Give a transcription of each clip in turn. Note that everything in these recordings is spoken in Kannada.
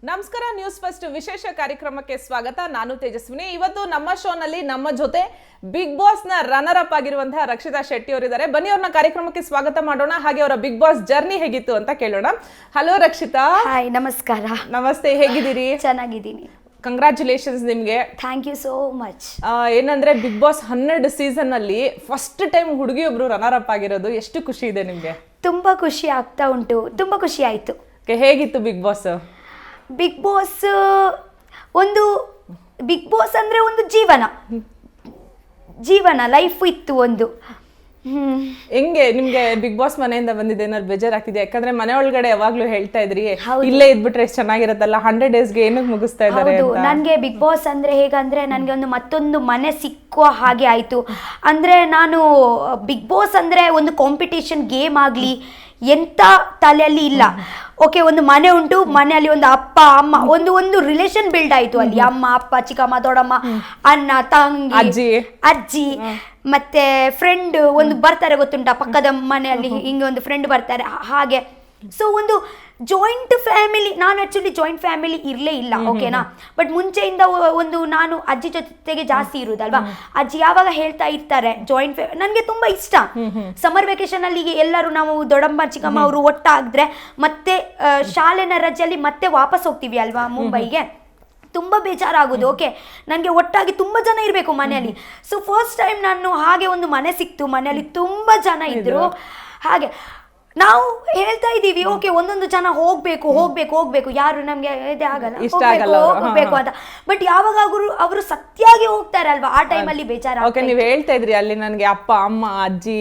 ನಮಸ್ಕಾರ. ನ್ಯೂಸ್ ಫಸ್ಟ್ ವಿಶೇಷ ಕಾರ್ಯಕ್ರಮಕ್ಕೆ ಸ್ವಾಗತ. ನಾನು ತೇಜಸ್ವಿನಿ. ಇವತ್ತು ನಮ್ಮ ಶೋನಲ್ಲಿ ನಮ್ಮ ಜೊತೆ ಬಿಗ್ ಬಾಸ್ ನ ರನ್ನರ್ ಅಪ್ ಆಗಿರುವಂತಹ ರಕ್ಷಿತಾ ಶೆಟ್ಟಿ ಅವರಿದ್ದಾರೆ. ಬನ್ನಿ ಅವ್ರನ್ನ ಕಾರ್ಯಕ್ರಮಕ್ಕೆ ಸ್ವಾಗತ ಮಾಡೋಣ, ಹಾಗೆ ಅವರ ಬಿಗ್ ಬಾಸ್ ಜರ್ನಿ ಹೇಗಿತ್ತು ಅಂತ ಕೇಳೋಣ. ಹಲೋ ರಕ್ಷಿತಾ. ಹಾಯ್, ನಮಸ್ಕಾರ. ನಮಸ್ತೆ, ಹೇಗಿದ್ದೀರಿ? ಚೆನ್ನಾಗಿದ್ದೀನಿ. ಕಂಗ್ರಾಚುಲೇಷನ್ಸ್ ನಿಮ್ಗೆ. Thank you so much. ಏನಂದ್ರೆ ಬಿಗ್ ಬಾಸ್ 12 ಸೀಸನ್ ಅಲ್ಲಿ ಫಸ್ಟ್ ಟೈಮ್ ಹುಡುಗಿಯೊಬ್ರು ರನ್ನರ್ ಅಪ್ ಆಗಿರೋದು, ಎಷ್ಟು ಖುಷಿ ಇದೆ ನಿಮ್ಗೆ? ತುಂಬಾ ಖುಷಿ ಆಗ್ತಾ ಉಂಟು, ತುಂಬಾ ಖುಷಿ ಆಯ್ತು. ಹೇಗಿತ್ತು ಬಿಗ್ ಬಾಸ್? ಬಿಗ್ ಬಾಸ್ ಅಂದ್ರೆ ಒಂದು ಜೀವನ ಲೈಫ್ ಇತ್ತು ಒಂದು. ಹೆಂಗೆ ನಿಮ್ಗೆ ಬಿಗ್ ಬಾಸ್ ಮನೆಯಿಂದ ಬಂದಿದೆ ಏನಾದ್ರು ಬೇಜಾರಾಗ್ತಿದೆ? ಯಾಕಂದ್ರೆ ಮನೆ ಒಳಗಡೆ ಯಾವಾಗ್ಲೂ ಹೇಳ್ತಾ ಇದ್ರಿ ಇಲ್ಲೇ ಇದ್ಬಿಟ್ರೆ ಎಷ್ಟು ಚೆನ್ನಾಗಿರತ್ತಲ್ಲ, 100 ಡೇಸ್ಗೆ ಏನಕ್ಕೆ ಮುಗಿಸ್ತಾ ಇದ್ದಾರೆ ಅಂತ. ನನ್ಗೆ ಬಿಗ್ ಬಾಸ್ ಅಂದ್ರೆ ಹೇಗಂದ್ರೆ ನನ್ಗೆ ಒಂದು ಮತ್ತೊಂದು ಮನೆ ಸಿಕ್ಕುವ ಹಾಗೆ ಆಯ್ತು. ಅಂದ್ರೆ ನಾನು ಬಿಗ್ ಬಾಸ್ ಅಂದ್ರೆ ಒಂದು ಕಾಂಪಿಟೇಷನ್ ಗೇಮ್ ಆಗ್ಲಿ ಎಂತ ತಲೆಯಲ್ಲಿ ಇಲ್ಲ. ಓಕೆ, ಒಂದು ಮನೆ ಉಂಟು, ಮನೆಯಲ್ಲಿ ಒಂದು ಅಪ್ಪ ಅಮ್ಮ, ಒಂದು ರಿಲೇಷನ್ ಬಿಲ್ಡ್ ಆಯ್ತು ಅಲ್ಲಿ. ಅಮ್ಮ ಅಪ್ಪ, ಚಿಕ್ಕಮ್ಮ ದೊಡ್ಡಮ್ಮ, ಅಣ್ಣ ತಂಗಿ ಅಜ್ಜಿ ಮತ್ತೆ ಫ್ರೆಂಡ್ ಒಂದು ಬರ್ತಾರೆ, ಗೊತ್ತುಂಟ, ಪಕ್ಕದ ಮನೆಯಲ್ಲಿ ಹಿಂಗೆ ಒಂದು ಫ್ರೆಂಡ್ ಬರ್ತಾರೆ ಹಾಗೆ. ಸೊ ಒಂದು ಜಾಯಿಂಟ್ ಫ್ಯಾಮಿಲಿ. ನಾನು ಆಕ್ಚುಲಿ ಜಾಯಿಂಟ್ ಫ್ಯಾಮಿಲಿ ಇರಲೇ ಇಲ್ಲ, ಓಕೆನಾ. ಬಟ್ ಮುಂಚೆಯಿಂದ ಒಂದು ನಾನು ಅಜ್ಜಿ ಜೊತೆಗೆ ಜಾಸ್ತಿ ಇರುದಲ್ವಾ. ಅಜ್ಜಿ ಯಾವಾಗ ಹೇಳ್ತಾ ಇರ್ತಾರೆ ಜಾಯಿಂಟ್ ನನಗೆ ತುಂಬಾ ಇಷ್ಟ. ಸಮರ್ ವೆಕೇಶನ್ ಅಲ್ಲಿ ಎಲ್ಲರೂ ನಾವು ದೊಡ್ಡಮ್ಮ ಚಿಕ್ಕಮ್ಮ ಅವರು ಒಟ್ಟಾಗಿದ್ರೆ ಮತ್ತೆ ಶಾಲೆನ ರಜೆಯಲ್ಲಿ ಮತ್ತೆ ವಾಪಸ್ ಹೋಗ್ತೀವಿ ಅಲ್ವಾ ಮುಂಬೈಗೆ. ತುಂಬಾ ಬೇಜಾರಾಗೋದು. ಓಕೆ, ನನಗೆ ಒಟ್ಟಾಗಿ ತುಂಬಾ ಜನ ಇರಬೇಕು ಮನೆಯಲ್ಲಿ. ಸೊ ಫಸ್ಟ್ ಟೈಮ್ ನಾನು ಹಾಗೆ ಒಂದು ಮನೆ ಸಿಕ್ತು, ಮನೆಯಲ್ಲಿ ತುಂಬಾ ಜನ ಇದ್ರು. ಹಾಗೆ ನಾವು ಹೇಳ್ತಾ ಇದ್ದೀವಿ, ಓಕೆ ಒಂದೊಂದು ಜನ ಹೋಗ್ಬೇಕು, ಯಾರು ನಮ್ಗೆ ಇದೇ ಆಗಲ್ಲ ಹೋಗ್ಬೇಕು ಅಂತ. ಬಟ್ ಯಾವಾಗ ಅವರು ಸತ್ಯಾಗಿ ಹೋಗ್ತಾರೆ ಅಲ್ವಾ, ಆ ಟೈಮಲ್ಲಿ ಬೇಜಾರ. ಓಕೆ, ನೀವು ಹೇಳ್ತಾ ಇದ್ರಿ ಅಲ್ಲಿ ನನಗೆ ಅಪ್ಪ ಅಮ್ಮ ಅಜ್ಜಿ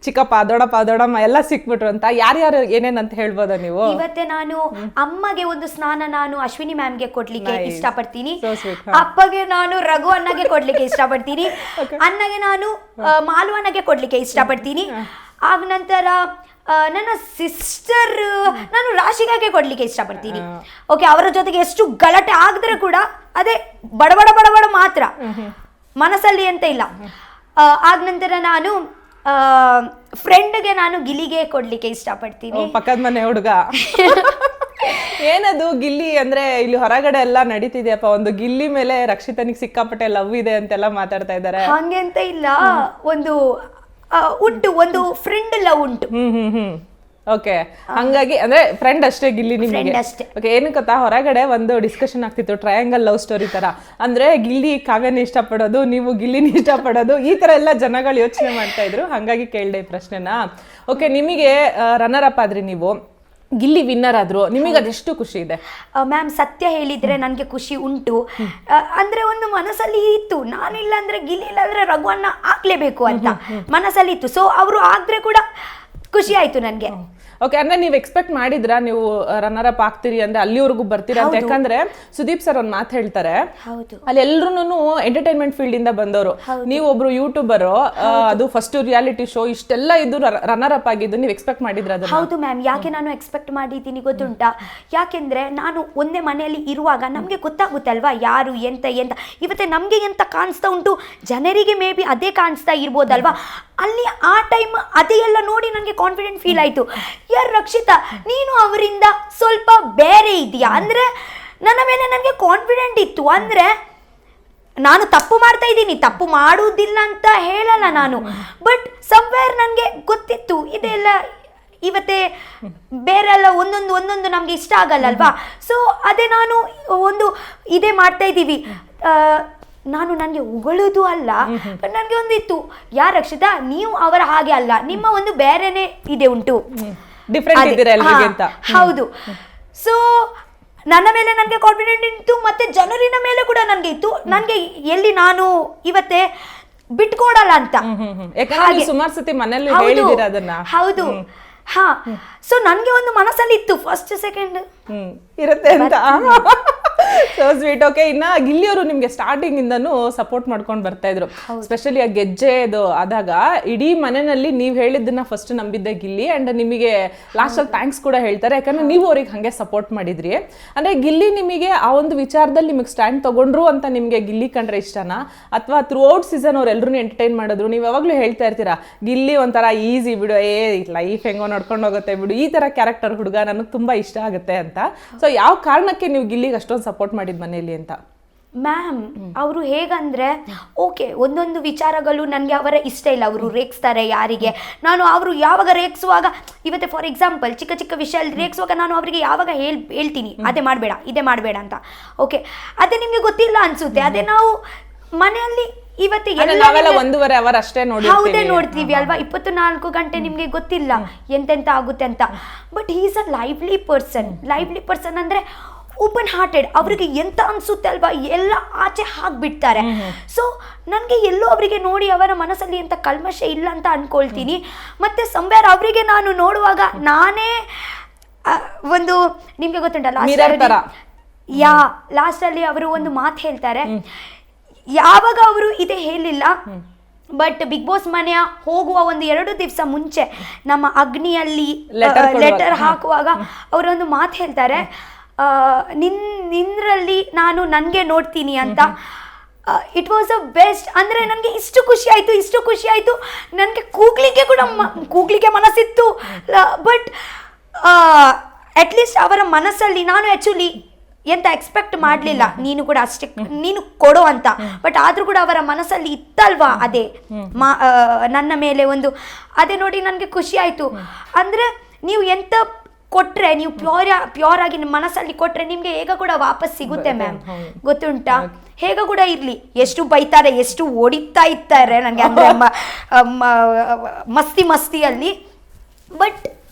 ಚಿಕ್ಕಪ್ಪ ದೊಡ್ಡಮ್ಮ ಎಲ್ಲ ಸಿಕ್ಬಿಟ್ರು ಅಂತ. ಯಾರ್ಯಾರು ಏನೇನಂತ ಹೇಳ್ಬೋದಾ ನೀವು? ಇವತ್ತೇ ನಾನು ಅಮ್ಮಗೆ ಒಂದು ಸ್ನಾನ ನಾನು ಅಶ್ವಿನಿ ಮ್ಯಾಮ್ಗೆ ಕೊಡ್ಲಿಕ್ಕೆ ಇಷ್ಟಪಡ್ತೀನಿ. ಅಪ್ಪಗೆ ನಾನು ರಘು ಅಣ್ಣಗೆ ಕೊಡ್ಲಿಕ್ಕೆ ಇಷ್ಟಪಡ್ತೀನಿ. ಅಣ್ಣಗೆ ನಾನು ಮಾಲು ಅಣ್ಣಗೆ ಕೊಡ್ಲಿಕ್ಕೆ ಇಷ್ಟಪಡ್ತೀನಿ. ಆಗ ನಂತರ ನನ್ನ ಸಿಸ್ಟರ್ ನಾನು ರಾಶಿಗಾಗೆ ಕೊಡ್ಲಿಕ್ಕೆ ಇಷ್ಟಪಡ್ತೀನಿ. ಓಕೆ, ಅವರ ಜೊತೆಗೆ ಎಷ್ಟು ಗಲಾಟೆ ಆಗಿದ್ರೆ ಕೂಡ ಅದೇ ಬಡಬಡ ಮಾತ್ರ, ಮನಸ್ಸಲ್ಲಿ ಅಂತ ಇಲ್ಲ. ಆಗ ನಂತರ ನಾನು ಫ್ರೆಂಡ್ಗೆ ನಾನು ಗಿಲ್ಲಿಗೆ ಕೊಡ್ಲಿಕ್ಕೆ ಇಷ್ಟಪಡ್ತೀನಿ. ಪಕ್ಕದ ಮನೆ ಹುಡುಗ. ಏನದು ಗಿಲ್ಲಿ ಅಂದ್ರೆ ಇಲ್ಲಿ ಹೊರಗಡೆ ಎಲ್ಲ ನಡೀತಿದ್ಯಪ್ಪ, ಒಂದು ಗಿಲ್ಲಿ ಮೇಲೆ ರಕ್ಷಿತನಿಗೆ ಸಿಕ್ಕಾಪಟ್ಟೆ ಲವ್ ಇದೆ ಅಂತೆಲ್ಲ ಮಾತಾಡ್ತಾ ಇದ್ದಾರೆ. ಹಂಗೆ ಅಂತ ಇಲ್ಲ, ಉಂಟು ಒಂದು ಫ್ರೆಂಡ್ ಲವ್ ಉಂಟು. ಓಕೆ, ಹಂಗಾಗಿ ಅಂದ್ರೆ ಫ್ರೆಂಡ್ ಅಷ್ಟೇ ಗಿಲ್ಲಿ ನಿಮಗೆ? ಓಕೆ, ಏನು ಗೊತ್ತಾ, ಹೊರಗಡೆ ಒಂದು ಡಿಸ್ಕಷನ್ ಆಗ್ತಿತ್ತು, ಟ್ರಯಾಂಗಲ್ ಲವ್ ಸ್ಟೋರಿ ತರ. ಅಂದ್ರೆ ಗಿಲ್ಲಿ ಕಾವ್ಯನ ಇಷ್ಟಪಡೋದು, ನೀವು ಗಿಲ್ಲಿನ ಇಷ್ಟಪಡೋದು, ಈ ತರ ಎಲ್ಲ ಜನಗಳು ಯೋಚನೆ ಮಾಡ್ತಾ ಇದ್ರು. ಹಂಗಾಗಿ ಕೇಳಿದೆ ಈ ಪ್ರಶ್ನೆನ. ಓಕೆ, ನಿಮಗೆ ರನ್ನರ್ ಅಪ್ ಆದ್ರಿ ನೀವು, ಗಿಲ್ಲಿ ವಿನ್ನರ್ ಆದ್ರು, ನಿಮಗೆ ಅದೆಷ್ಟು ಖುಷಿ ಇದೆ? ಮ್ಯಾಮ್, ಸತ್ಯ ಹೇಳಿದ್ರೆ ನನಗೆ ಖುಷಿ ಉಂಟು. ಅಂದ್ರೆ ಒಂದು ಮನಸ್ಸಲ್ಲಿ ಇತ್ತು, ನಾನಿಲ್ಲ ಅಂದ್ರೆ ಗಿಲ್ಲಿ ಇಲ್ಲ ಅಂದ್ರೆ ರಘುವನ್ನ ಆಗ್ಲೇಬೇಕು ಅಂತ ಮನಸ್ಸಲ್ಲಿ ಇತ್ತು. ಸೊ ಅವರು ಆದ್ರೆ ಕೂಡ ಖುಷಿ ಆಯ್ತು ನನಗೆ. ಓಕೆ, ಅಂದ್ರೆ ನೀವು ಎಕ್ಸ್ಪೆಕ್ಟ್ ಮಾಡಿದ್ರಾ ನೀವು ರನ್ನರ್ ಅಪ್ ಆಗ್ತೀರಿ ಅಂದ್ರೆ ಅಲ್ಲಿವರೆಗೂ ಬರ್ತೀರಾ ಅಂತ? ಯಾಕಂದ್ರೆ ಸುದೀಪ್ ಸರ್ ಒಂದ್ ಮಾತು ಹೇಳ್ತಾರೆ, ಅಲ್ಲಿ ಎಲ್ರು ಎಂಟರ್ಟೈನ್ಮೆಂಟ್ ಫೀಲ್ಡ್ ಇಂದ ಬಂದವರು, ನೀವು ಒಬ್ರು ಯೂಟ್ಯೂಬರ್, ಅದು ಫಸ್ಟ್ ರಿಯಾಲಿಟಿ ಶೋ, ಇಷ್ಟೆಲ್ಲ ಇದು ರನ್ನರ್ ಅಪ್ ಆಗಿದ್ದು ನೀವು ಎಕ್ಸ್ಪೆಕ್ಟ್ ಮಾಡಿದ್ರ? ಹೌದು ಮ್ಯಾಮ್. ಯಾಕೆ ನಾನು ಎಕ್ಸ್ಪೆಕ್ಟ್ ಮಾಡಿದ್ದೀನಿ ಗೊತ್ತುಂಟಾ? ಯಾಕೆಂದ್ರೆ ನಾನು ಒಂದೇ ಮನೆಯಲ್ಲಿ ಇರುವಾಗ ನಮ್ಗೆ ಗೊತ್ತಾಗುತ್ತಲ್ವಾ ಯಾರು ಎಂತ. ಇವತ್ತೆ ನಮ್ಗೆ ಎಂತ ಕಾಣಿಸ್ತಾ ಉಂಟು, ಜನರಿಗೆ ಮೇ ಬಿ ಅದೇ ಕಾಣಿಸ್ತಾ ಇರ್ಬೋದಲ್ವಾ. ಅಲ್ಲಿ ಆ ಟೈಮ್ ಅದೇ ಎಲ್ಲ ನೋಡಿ ನನಗೆ ಕಾನ್ಫಿಡೆಂಟ್ ಫೀಲ್ ಆಯ್ತು. ಯಾರು ರಕ್ಷಿತಾ, ನೀನು ಅವರಿಂದ ಸ್ವಲ್ಪ ಬೇರೆ ಇದೆಯಾ ಅಂದ್ರೆ ನನ್ನ ಮೇಲೆ ನನಗೆ ಕಾನ್ಫಿಡೆಂಟ್ ಇತ್ತು. ಅಂದ್ರೆ ನಾನು ತಪ್ಪು ಮಾಡ್ತಾ ಇದ್ದೀನಿ, ತಪ್ಪು ಮಾಡುವುದಿಲ್ಲ ಅಂತ ಹೇಳಲ್ಲ ನಾನು, ಬಟ್ ಸಮ್ವೇರ್ ನನಗೆ ಗೊತ್ತಿತ್ತು ಇದೆಲ್ಲ ಇವತ್ತೇ ಬೇರೆಲ್ಲ ಒಂದೊಂದು ನಮ್ಗೆ ಇಷ್ಟ ಆಗಲ್ಲ ಅಲ್ವಾ. ಸೊ ಅದೇ ನಾನು ಒಂದು ಇದೇ ಮಾಡ್ತಾ ಇದ್ದೀವಿ. ನಾನು ನನಗೆ ಉಗುಳುದು ಅಲ್ಲ, ನನಗೆ ಒಂದು ಇತ್ತು, ಯಾರು ರಕ್ಷಿತಾ ನೀವು ಅವರ ಹಾಗೆ ಅಲ್ಲ, ನಿಮ್ಮ ಒಂದು ಬೇರೆನೆ ಇದೆ ಉಂಟು, ಹೌದು. ಸೊ ನನ್ನ ಮೇಲೆ ನನಗೆ ಕಾನ್ಫಿಡೆಂಟ್ ಇತ್ತು, ಮತ್ತೆ ಜನರಿನ ಮೇಲೆ ಕೂಡ ನನಗೆ ಇತ್ತು. ನನಗೆ ಎಲ್ಲಿ ನಾನು ಇವತ್ತೇ ಬಿಟ್ಕೊಡಲ್ಲ ಅಂತ. ಹೌದು, ಹಾ. ಸೊ ನನ್ಗೆ ಒಂದು ಮನಸ್ಸಲ್ಲಿ ಇತ್ತು, ಫಸ್ಟ್ ಸೆಕೆಂಡ್ ಇರುತ್ತೆ ಅಂತ. So sweet. ಓಕೆ, ಇನ್ನ ಗಿಲ್ಲಿಯವರು ನಿಮ್ಗೆ ಸ್ಟಾರ್ಟಿಂಗ್ ಇಂದನೂ ಸಪೋರ್ಟ್ ಮಾಡ್ಕೊಂಡು ಬರ್ತಾ ಇದ್ರು. ಸ್ಪೆಷಲಿ ಆ ಗೆಜ್ಜೆದು ಆದಾಗ ಇಡೀ ಮನೆಯಲ್ಲಿ ನೀವ್ ಹೇಳಿದ್ದನ್ನ ಫಸ್ಟ್ ನಂಬಿದ್ದೆ ಗಿಲ್ಲಿ. ಅಂಡ್ ನಿಮಗೆ ಲಾಸ್ಟ್ ಅಲ್ಲಿ ಥ್ಯಾಂಕ್ಸ್ ಕೂಡ ಹೇಳ್ತಾರೆ, ಯಾಕಂದ್ರೆ ನೀವು ಅವ್ರಿಗೆ ಹಂಗೆ ಸಪೋರ್ಟ್ ಮಾಡಿದ್ರಿ. ಅಂದ್ರೆ ಗಿಲ್ಲಿ ನಿಮಗೆ ಆ ಒಂದು ವಿಚಾರದಲ್ಲಿ ನಿಮಗೆ ಸ್ಟ್ಯಾಂಡ್ ತಗೊಂಡ್ರು ಅಂತ ನಿಮ್ಗೆ ಗಿಲ್ಲಿ ಕಂಡ್ರೆ ಇಷ್ಟನಾ, ಅಥವಾ ಥ್ರೂ ಔಟ್ ಸೀಸನ್ ಅವ್ರು ಎಲ್ಲರೂ ಎಂಟರ್ಟೈನ್ ಮಾಡಿದ್ರು? ನೀವು ಯಾವಾಗ್ಲೂ ಹೇಳ್ತಾ ಇರ್ತೀರಾ ಗಿಲ್ಲಿ ಒಂಥರ ಈಸಿ ಬಿಡು, ಲೈಫ್ ಹೆಂಗೋ ನಡ್ಕೊಂಡು ಹೋಗುತ್ತೆ ಬಿಡು, ಈ ತರ ಕ್ಯಾರೆಕ್ಟರ್ ಹುಡುಗ ನನಗೆ ತುಂಬಾ ಇಷ್ಟ ಆಗುತ್ತೆ ಅಂತ. ಸೊ ಯಾವ ಕಾರಣಕ್ಕೆ ನೀವು ಗಿಲ್ಲಿಗೆ ಅಷ್ಟೊಂದು ಸಪೋರ್ಟ್ ಮಾಡಿದ್ ಮನೇಲಿ ಅಂತ? ಮ್ಯಾಮ್, ಅವರು ಹೇಗಂದ್ರೆ ಓಕೆ, ಒಂದೊಂದು ವಿಚಾರಗಳು ನನಗೆ ಅವರ ಇಷ್ಟ ಇಲ್ಲ, ಅವರು ರೇಗಿಸ್ತಾರೆ ಯಾರಿಗೆ. ನಾನು ಅವರು ಯಾವಾಗ ರೇಗಿಸುವಾಗ, ಇವತ್ತೆ ಫಾರ್ ಎಕ್ಸಾಂಪಲ್ ಚಿಕ್ಕ ಚಿಕ್ಕ ವಿಷಯ ರೇಗಿಸುವಾಗ ನಾನು ಅವರಿಗೆ ಯಾವಾಗ ಹೇಳ್ತೀನಿ ಅದೇ ಮಾಡಬೇಡ ಇದೇ ಮಾಡಬೇಡ ಅಂತ. ಓಕೆ, ಅದೇ ನಿಮಗೆ ಗೊತ್ತಿಲ್ಲ ಅನ್ಸುತ್ತೆ. ಅದೇ ನಾವು ಮನೆಯಲ್ಲಿ ಇವತ್ತು ನಾವೆಲ್ಲ 1.5 ಅವರ್ ಅಷ್ಟೇ ಹೌದೇ ನೋಡ್ತೀವಿ ಅಲ್ವಾ, 24 ಗಂಟೆ ನಿಮ್ಗೆ ಗೊತ್ತಿಲ್ಲ ಎಂತೆಂತ ಆಗುತ್ತೆ ಅಂತ. But is a lively person ಅಂದ್ರೆ ಓಪನ್ ಹಾರ್ಟೆಡ್. ಅವ್ರಿಗೆ ಎಂತ ಅನ್ಸುತ್ತೆ ಅಲ್ವಾ ಎಲ್ಲ ಆಚೆ ಹಾಕ್ಬಿಡ್ತಾರೆ. ಸೊ ನನಗೆ ಎಲ್ಲೋ ಅವರಿಗೆ ನೋಡಿ ಅವರ ಮನಸ್ಸಲ್ಲಿ ಎಂತ ಕಲ್ಮಶ ಇಲ್ಲ ಅಂತ ಅನ್ಕೊಳ್ತೀನಿ. ಮತ್ತೆ ಸಂವೇರ್ ಅವರಿಗೆ ನಾನು ನೋಡುವಾಗ ನಾನೇ ಒಂದು ನಿಮ್ಗೆ ಗೊತ್ತುಂಟಲ್ಲ ಲಾಸ್ಟ್ ಅಲ್ಲಿ ಅವರು ಒಂದು ಮಾತು ಹೇಳ್ತಾರೆ, ಯಾವಾಗ ಅವರು ಇದೇ ಹೇಳಿಲ್ಲ ಬಟ್ ಬಿಗ್ ಬಾಸ್ ಮನೆಯ ಹೋಗುವ ಒಂದು 2 ದಿವಸ ಮುಂಚೆ ನಮ್ಮ ಅಗ್ನಿಯಲ್ಲಿ ಲೆಟರ್ ಹಾಕುವಾಗ ಅವರೊಂದು ಮಾತು ಹೇಳ್ತಾರೆ, ನಿನ್ನಲ್ಲಿ ನಾನು ನನಗೆ ನೋಡ್ತೀನಿ ಅಂತ. It was a best. ಅಂದರೆ ನನಗೆ ಇಷ್ಟು ಖುಷಿ ಆಯಿತು ನನಗೆ ಕೂಗ್ಲಿಕ್ಕೆ ಮನಸ್ಸಿತ್ತು. ಬಟ್ ಅಟ್ಲೀಸ್ಟ್ ಅವರ ಮನಸ್ಸಲ್ಲಿ ನಾನು ಆ್ಯಕ್ಚುಲಿ ಎಂತ ಎಕ್ಸ್ಪೆಕ್ಟ್ ಮಾಡಲಿಲ್ಲ, ನೀನು ಕೂಡ ಅಷ್ಟೇ ನೀನು ಕೊಡೋ ಅಂತ. ಬಟ್ ಆದರೂ ಕೂಡ ಅವರ ಮನಸ್ಸಲ್ಲಿ ಇತ್ತಲ್ವಾ ಅದೇ ನನ್ನ ಮೇಲೆ ಒಂದು ಅದೇ ನೋಡಿ ನನಗೆ ಖುಷಿ ಆಯಿತು. ಅಂದರೆ ನೀವು ಎಂತ ಕೊಟ್ರೆ, ನೀವು ಪ್ಯೂರ್ ಆಗಿ ನಿಮ್ಮ ಮನಸ್ಸಲ್ಲಿ ಕೊಟ್ರೆ ನಿಮ್ಗೆ ಹೇಗ ಕೂಡ ವಾಪಸ್ ಸಿಗುತ್ತೆ ಮ್ಯಾಮ್, ಗೊತ್ತುಂಟಾ? ಹೇಗ ಕೂಡ ಇರ್ಲಿ, ಎಷ್ಟು ಬೈತಾರೆ, ಎಷ್ಟು ಹೊಡಿತಾ ಇರ್ತಾರೆ ನನಗೆ ಅಂದ್ರೆ ಮಸ್ತಿಯಲ್ಲಿ, ಬಟ್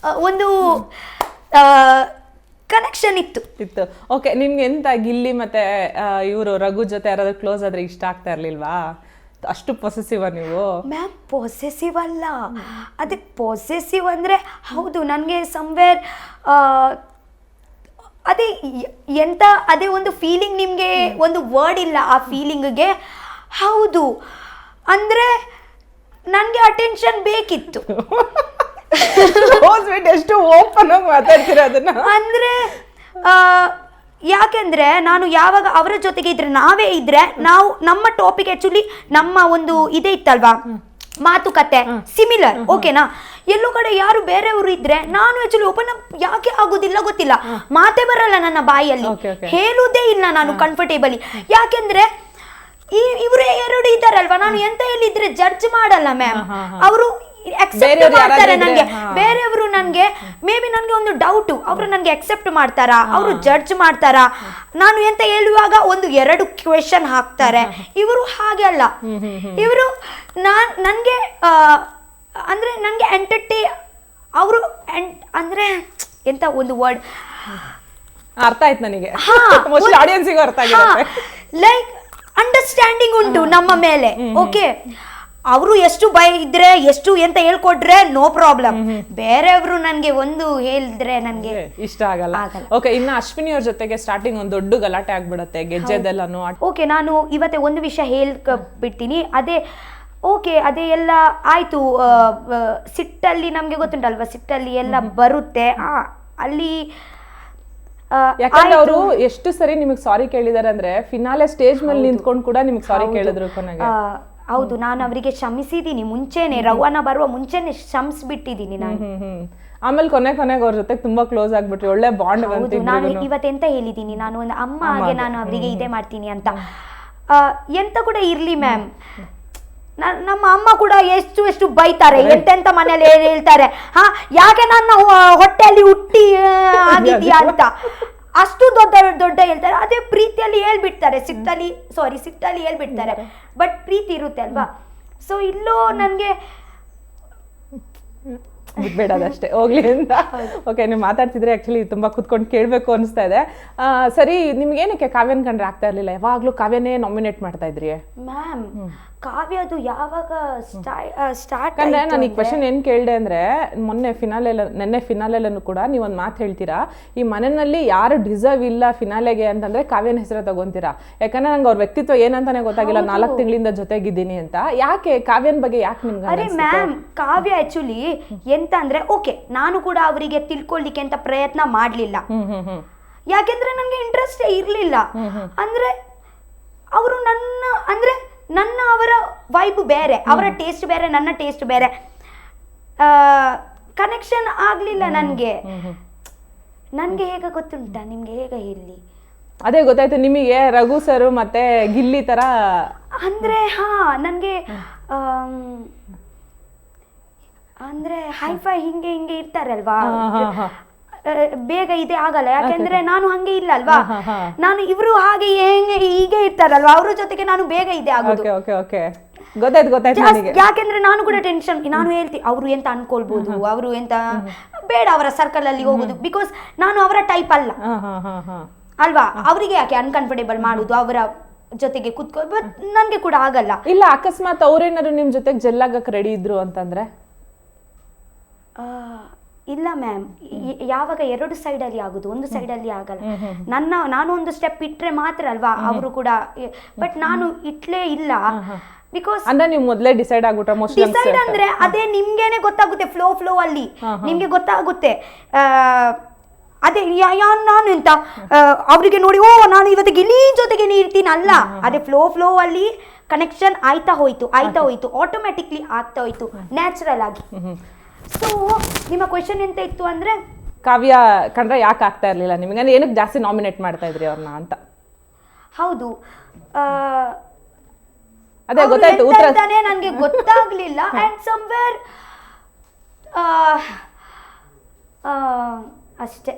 ಒಂದು ಕನೆಕ್ಷನ್ ಇತ್ತು. ಓಕೆ, ನಿಮ್ಗೆ ಎಂತ ಗಿಲ್ಲಿ ಮತ್ತೆ ಇವರು ರಘು ಜೊತೆ ಯಾರಾದ್ರೂ ಕ್ಲೋಸ್ ಆದ್ರೆ ಇಷ್ಟ ಆಗ್ತಾ ಇರ್ಲಿಲ್ವಾ? ಅಷ್ಟು ಪೊಸೆಸಿವ್ ನೀವು? ಮ್ಯಾಮ್, ಪೊಸೆಸಿವ್ ಅಲ್ಲ, ಅದಕ್ಕೆ ಪೊಸೆಸಿವ್ ಅಂದರೆ ಹೌದು ನನಗೆ ಸಮ್ವೇರ್ ಅದೇ ಎಂತ ಅದೇ ಒಂದು ಫೀಲಿಂಗ್, ನಿಮಗೆ ಒಂದು ವರ್ಡ್ ಇಲ್ಲ ಆ ಫೀಲಿಂಗ್ಗೆ. ಹೌದು, ಅಂದರೆ ನನಗೆ ಅಟೆನ್ಷನ್ ಬೇಕಿತ್ತು. ಎಷ್ಟು ಓಪನ್ ಆಗಿ ಮಾತಾಡ್ತೀರ ಅದನ್ನ. ಅಂದರೆ ಯಾಕೆಂದ್ರೆ ನಾನು ಯಾವಾಗ ಅವರ ಜೊತೆಗೆ ಇದ್ರೆ, ನಾವೇ ಇದ್ರೆ ನಾವು ನಮ್ಮ ಟಾಪಿಕ್ ಆಕ್ಚುಲಿ ನಮ್ಮ ಒಂದು ಇದೇ ಇತ್ತಲ್ವಾ ಮಾತುಕತೆ ಸಿಮಿಲರ್, ಓಕೆನಾ? ಎಲ್ಲೋ ಕಡೆ ಯಾರು ಬೇರೆಯವರು ಇದ್ರೆ ನಾನು ಆಕ್ಚುಲಿ ಓಪನ್ ಅಪ್ ಯಾಕೆ ಆಗುದಿಲ್ಲ ಗೊತ್ತಿಲ್ಲ, ಮಾತೇ ಬರಲ್ಲ ನನ್ನ ಬಾಯಲ್ಲಿ, ಹೇಳುವುದೇ ಇಲ್ಲ ನಾನು ಕಂಫರ್ಟೇಬಲಿ. ಯಾಕೆಂದ್ರೆ ಇವರು 2 ಇದ್ದಾರಲ್ವಾ, ನಾನು ಎಂತ ಹೇಳಿದ್ರೆ ಜಡ್ಜ್ ಮಾಡಲ್ಲ ಮ್ಯಾಮ್, ಅವರು ಅಕ್ಸೆಪ್ಟ್ ಮಾಡ್ತಾರೆ ನನಗೆ. ಬೇರೆಯವರು ನನಗೆ ಮೇ ಬಿ ನನಗೆ ಒಂದು ಡೌಟು, ಅವರು ನನಗೆ ಅಕ್ಸೆಪ್ಟ್ ಮಾಡ್ತಾರಾ, ಅವರು ಜಡ್ಜ್ ಮಾಡ್ತಾರಾ, ನಾನು ಎಂತ ಹೇಳುವಾಗ ಒಂದು 2 ಕ್ವೆಶನ್ ಹಾಕ್ತಾರೆ. ಇವರು ಹಾಗೆ ಅಲ್ಲ, ಇವರು ನನಗೆ ಅಂದ್ರೆ ನನಗೆ ಅವರು ಅಂದ್ರೆ ಎಂತ ಒಂದು ವರ್ಡ್ ಅರ್ಥ ಆಯ್ತು ನನಗೆ, ಆಡಿಯನ್ಸಿಗೂ ಅರ್ಥ ಆಗಿದೆ. ಲೈಕ್ ಅಂಡರ್ಸ್ಟ್ಯಾಂಡಿಂಗ್ ಉಂಟು ನಮ್ಮ ಮೇಲೆ. ಓಕೆ, ಅವರು ಎಷ್ಟು ಇದ್ರೆ ಎಷ್ಟು ಎಂತ ಹೇಳ್ಕೊಟ್ರೆ ನೋ ಪ್ರಾಬ್ಲಮ್, ಬೇರೆಯವರು ನನ್ಗೆ ಒಂದು ಹೇಳಿದ್ರೆ ನನ್ಗೆ ಇಷ್ಟ ಆಗಲ್ಲ. ಓಕೆ, ಇನ್ನು ಅಶ್ವಿನಿ ಅವ್ರ ಜೊತೆಗೆ ಸ್ಟಾರ್ಟಿಂಗ್ ಒಂದು ದೊಡ್ಡ ಗಲಾಟೆ ಆಗ್ಬಿಡತ್ತೆ ಗೆಜ್ಜೆದೆಲ್ಲನು. ಓಕೆ, ನಾನು ಇವತ್ತೆ ಒಂದು ವಿಷಯ ಹೇಳ್ಬಿಡ್ತೀನಿ. ಅದೇ ಓಕೆ, ಅದೇ ಎಲ್ಲ ಆಯ್ತು. ಸಿಟ್ಟಲ್ಲಿ ನಮ್ಗೆ ಗೊತ್ತುಂಟಲ್ವಾ, ಸಿಟ್ಟಲ್ಲಿ ಎಲ್ಲ ಬರುತ್ತೆ. ಅಲ್ಲಿ ಯಾಕಂದ್ರೆ ಅವರು ಎಷ್ಟು ಸರಿ ನಿಮಗೆ ಸಾರಿ ಕೇಳಿದಾರೆ ಅಂದ್ರೆ ಫಿನಾಲೆ ಸ್ಟೇಜ್ ಮೇಲೆ ನಿಂತ್ಕೊಂಡು ಕೂಡ ನಿಮಗೆ ಸಾರಿ ಕೇಳಿದ್ರು ಕೊನೆಗೆ. ಹೌದು, ನಾನು ಅವರಿಗೆ ಕ್ಷಮಿಸಿದ್ದೀನಿ ಮುಂಚೆನೆ, ರವ್ವನ ಬರುವ ಮುಂಚೆನೆ ಕ್ಷಮಿಸ್ಬಿಟ್ಟಿದ್ದೀನಿ ನಾನು. ಆಮೇಲೆ ಕೊನೆಗೆ ಅವ್ರ ಜೊತೆ ತುಂಬಾ ಕ್ಲೋಸ್ ಆಗ್ಬಿಟ್ರಿ, ಒಳ್ಳೆ ಬಾಂಡ್ ಬಂತು. ನಾನು ಇವತ್ತೆಂತ ಹೇಳಿದ್ದೀನಿ, ನಾನು ಒಂದು ಅಮ್ಮ ಹಾಗೆ ನಾನು ಅವರಿಗೆ ಇದೇ ಮಾಡ್ತೀನಿ ಅಂತ. ಎಂತ ಕೂಡ ಇರ್ಲಿ ಮ್ಯಾಮ್, ನಮ್ಮ ಅಮ್ಮ ಕೂಡ ಎಷ್ಟು ಬೈತಾರೆ, ಎಂತೆಂತ ಮನೇಲಿ ಹೇಳ್ತಾರೆ, ಯಾಕೆ ನನ್ನ ಹೊಟ್ಟೆಯಲ್ಲಿ ಹುಟ್ಟಿ ಆಗಿದ್ಯಾ ಅಂತ ಅಷ್ಟು ದೊಡ್ಡ ಹೇಳ್ತಾರೆ. ಅದೇ ಪ್ರೀತಿಯಲ್ಲಿ ಹೇಳ್ಬಿಡ್ತಾರೆ, ಸಿಟ್ಟಲ್ಲಿ ಹೇಳ್ಬಿಡ್ತಾರೆ, ಬಟ್ ಪ್ರೀತಿ ಇರುತ್ತೆ ಅಲ್ವಾ. ಸೊ ಇಲ್ಲೋ ನನಗೆ ಬಿಟ್ಬೇಡದಷ್ಟೇ ಹೋಗ್ಲಿ ಅಂತ. ಓಕೆ, ನೀವು ಮಾತಾಡ್ತಿದ್ರೆ ಆಕ್ಚುಲಿ ತುಂಬಾ ಕುತ್ಕೊಂಡು ಕೇಳಬೇಕು ಅನಿಸ್ತಾ ಇದೆ. ಸರಿ, ನಿಮ್ಗೆ ಏನಕ್ಕೆ ಕಾವ್ಯನ್ ಕಂಡ್ರೆ ಆಗ್ತಾ ಇರ್ಲಿಲ್ಲ? ಯಾವಾಗ್ಲೂ ಕಾವ್ಯನೇ ನಾಮಿನೇಟ್ ಮಾಡ್ತಾ ಇದ್ರಿ ಮ್ಯಾಮ್. ಕಾವ್ಯದು ಯಾವಾಗ ಸ್ಟಾರ್ಟ್ ಅಂದ್ರೆ ನಾನು ಈ ಕ್ವೆಶನ್ ಏನ್ ಕೇಳಿದೆ ಅಂದ್ರೆ, ನೆನ್ನೆ ಫಿನಾಲೆಲ್ಲೂ ಕೂಡ ನೀವೊಂದು ಮಾತು ಹೇಳ್ತೀರಾ, ಈ ಮನೆಯಲ್ಲಿ ಯಾರು ಡಿಸರ್ವ್ ಇಲ್ಲ ಫಿನಾಲೆಗೆ ಅಂತಂದ್ರೆ ಕಾವ್ಯನ ಹೆಸರು ತಗೊಂತೀರಾ. ಯಾಕಂದ್ರೆ ನಂಗೆ ಅವ್ರ ವ್ಯಕ್ತಿತ್ವ ಏನಂತಾನೆ ಗೊತ್ತಾಗಿಲ್ಲ, 4 ತಿಂಗಳಿಂದ ಜೊತೆಗಿದ್ದೀನಿ ಅಂತ. ಯಾಕೆ ಕಾವ್ಯನ ಬಗ್ಗೆ ಯಾಕೆ ನಿಮ್ಗೆ? ಅರೆ ಮ್ಯಾಮ್, ಕಾವ್ಯ ಆಕ್ಚುಲಿ ಎಂತ ಅಂದ್ರೆ, ಓಕೆ ನಾನು ಕೂಡ ಅವರಿಗೆ ತಿಳ್ಕೊಳ್ಳಿಕ್ಕೆ ಅಂತ ಪ್ರಯತ್ನ ಮಾಡ್ಲಿಲ್ಲ. ಯಾಕೆಂದ್ರೆ ನನಗೆ ಇಂಟ್ರೆಸ್ಟ್ ಇರ್ಲಿಲ್ಲ. ಅಂದ್ರೆ ಅವರು ನನ್ನ ಅವರ ವೈಬ್ ಬೇರೆ, ಅವರ ಟೇಸ್ಟ್ ಬೇರೆ, ನನ್ನ ಟೇಸ್ಟ್ ಬೇರೆ, ಕನೆಕ್ಷನ್ ಆಗ್ಲಿಲ್ಲ ನನ್ಗೆ. ಹೇಗೆ ಗೊತ್ತುಂಟಾ ನಿಮ್ಗೆ, ಹೇಗೆ ಹೇಳಿ? ಅದೇ ಗೊತ್ತಾಯ್ತು ನಿಮಗೆ ರಘು ಸರ್ ಮತ್ತೆ ಗಿಲ್ಲಿ ತರ ಅಂದ್ರೆ. ನನ್ಗೆ ಅಂದ್ರೆ ಹೈಫೈ ಹಿಂಗೆ ಇರ್ತಾರಲ್ವಾ, ಬೇಗ ಇದೆ ಆಗಲ್ಲ. ಯಾಕೆಂದ್ರೆ ನಾನು ಹಂಗೆ ಇಲ್ಲ ಅಲ್ವಾ, ನಾನು ಇವರು ಹಾಗೆ ಹೀಗೆ ಇರ್ತಾರಲ್ವಾ, ಅವ್ರ ಜೊತೆಗೆ ನಾನು ಬೇಗ ಇದೆ ಆಗೋದು. ಗೊತ್ತಾಯ್ತು. ಯಾಕೆಂದ್ರೆ ನಾನು ಕೂಡ ಟೆನ್ಷನ್, ನಾನು ಹೇಳ್ತೀನಿ ಅವ್ರು ಎಂತ ಅನ್ಕೊಳ್ಬಹುದು, ಅವರು ಎಂತ ಬೇಡ ಅವರ ಸರ್ಕಲ್ ಅಲ್ಲಿ ಹೋಗುದು, ಬಿಕಾಸ್ ನಾನು ಅವರ ಟೈಪ್ ಅಲ್ಲ ಅಲ್ವಾ. ಅವರಿಗೆ ಯಾಕೆ ಅನ್ಕಂಫರ್ಟೇಬಲ್ ಮಾಡುದು ಅವರ ಜೊತೆಗೆ ಕುತ್ಕೊ, ಬಟ್ ನನ್ಗೆ ಕೂಡ ಆಗಲ್ಲ. ಇಲ್ಲ, ಅಕಸ್ಮಾತ್ ಅವ್ರೇನಾದ್ರು ನಿಮ್ ಜೊತೆಗೆ ಜೆಲ್ಲಾಗಕ್ ರೆಡಿ ಇದ್ರು ಅಂತಂದ್ರೆ? ಇಲ್ಲ ಮ್ಯಾಮ್, ಯಾವಾಗ 2 ಸೈಡ್ ಅಲ್ಲಿ ಆಗುದು, ಒಂದು ಸೈಡ್ ಅಲ್ಲಿ ಆಗಲ್ಲ. ನಾನು ಒಂದು ಸ್ಟೆಪ್ ಇಟ್ರೆ ಮಾತ್ರ ಅಲ್ವಾ ಅವರು ಕೂಡ, ಬಟ್ ನಾನು ಇಟ್ಲೇ ಇಲ್ಲ. ಬಿಕಾಸ್ ಅಂದ್ರೆ ನೀವು ಮೊದಲೇ ಡಿಸೈಡ್ ಆಗ್ಬಿಟ್ರೆ? ಡಿಸೈಡ್ ಅಂದ್ರೆ ಅದೇ ನಿಮ್ಗೇನೆ ಗೊತ್ತಾಗುತ್ತೆ, ಫ್ಲೋ ಅಲ್ಲಿ ನಿಮ್ಗೆ ಗೊತ್ತಾಗುತ್ತೆ. ಅದೇ ನಾನು ಎಂತ ಅವ್ರಿಗೆ ನೋಡಿ ನಾನು ಇವತ್ತಿಗೆ ಇಲ್ಲಿ ಜೊತೆಗೆ ಇರ್ತೀನಿ ಅಲ್ಲ, ಅದೇ ಫ್ಲೋ ಅಲ್ಲಿ ಕನೆಕ್ಷನ್ ಆಯ್ತಾ ಹೋಯ್ತು ಆಟೋಮ್ಯಾಟಿಕ್ಲಿ ಆಗ್ತಾ ಹೋಯ್ತು ನ್ಯಾಚುರಲ್ ಆಗಿ. ಸೊ ನಿಮ್ಮ ಕ್ವೆಶನ್ ಎಂತ ಇತ್ತು ಅಂದ್ರೆ, ಕಾವ್ಯ ಕಂಡ್ರೆ ಯಾಕೆ ಆಗ್ತಾ ಇರ್ಲಿಲ್ಲ ನಿಮಗೆ, ಅಂದ್ರೆ ಏನಕ್ಕೆ ಜಾಸ್ತಿ ನಾಮಿನೇಟ್ ಮಾಡ್ತಾ ಇದ್ರಿ ಅವ್ರನ್ನ ಅಂತ? ಹೌದು, ಅದೇ ಗೊತ್ತಾಯ್ತು ಉತ್ತರ ನನಗೆ ಗೊತ್ತಾಗ್ಲಿಲ್ಲ. ಅಂಡ್ ಸಮ್ವೇರ್ ಅಷ್ಟೇ.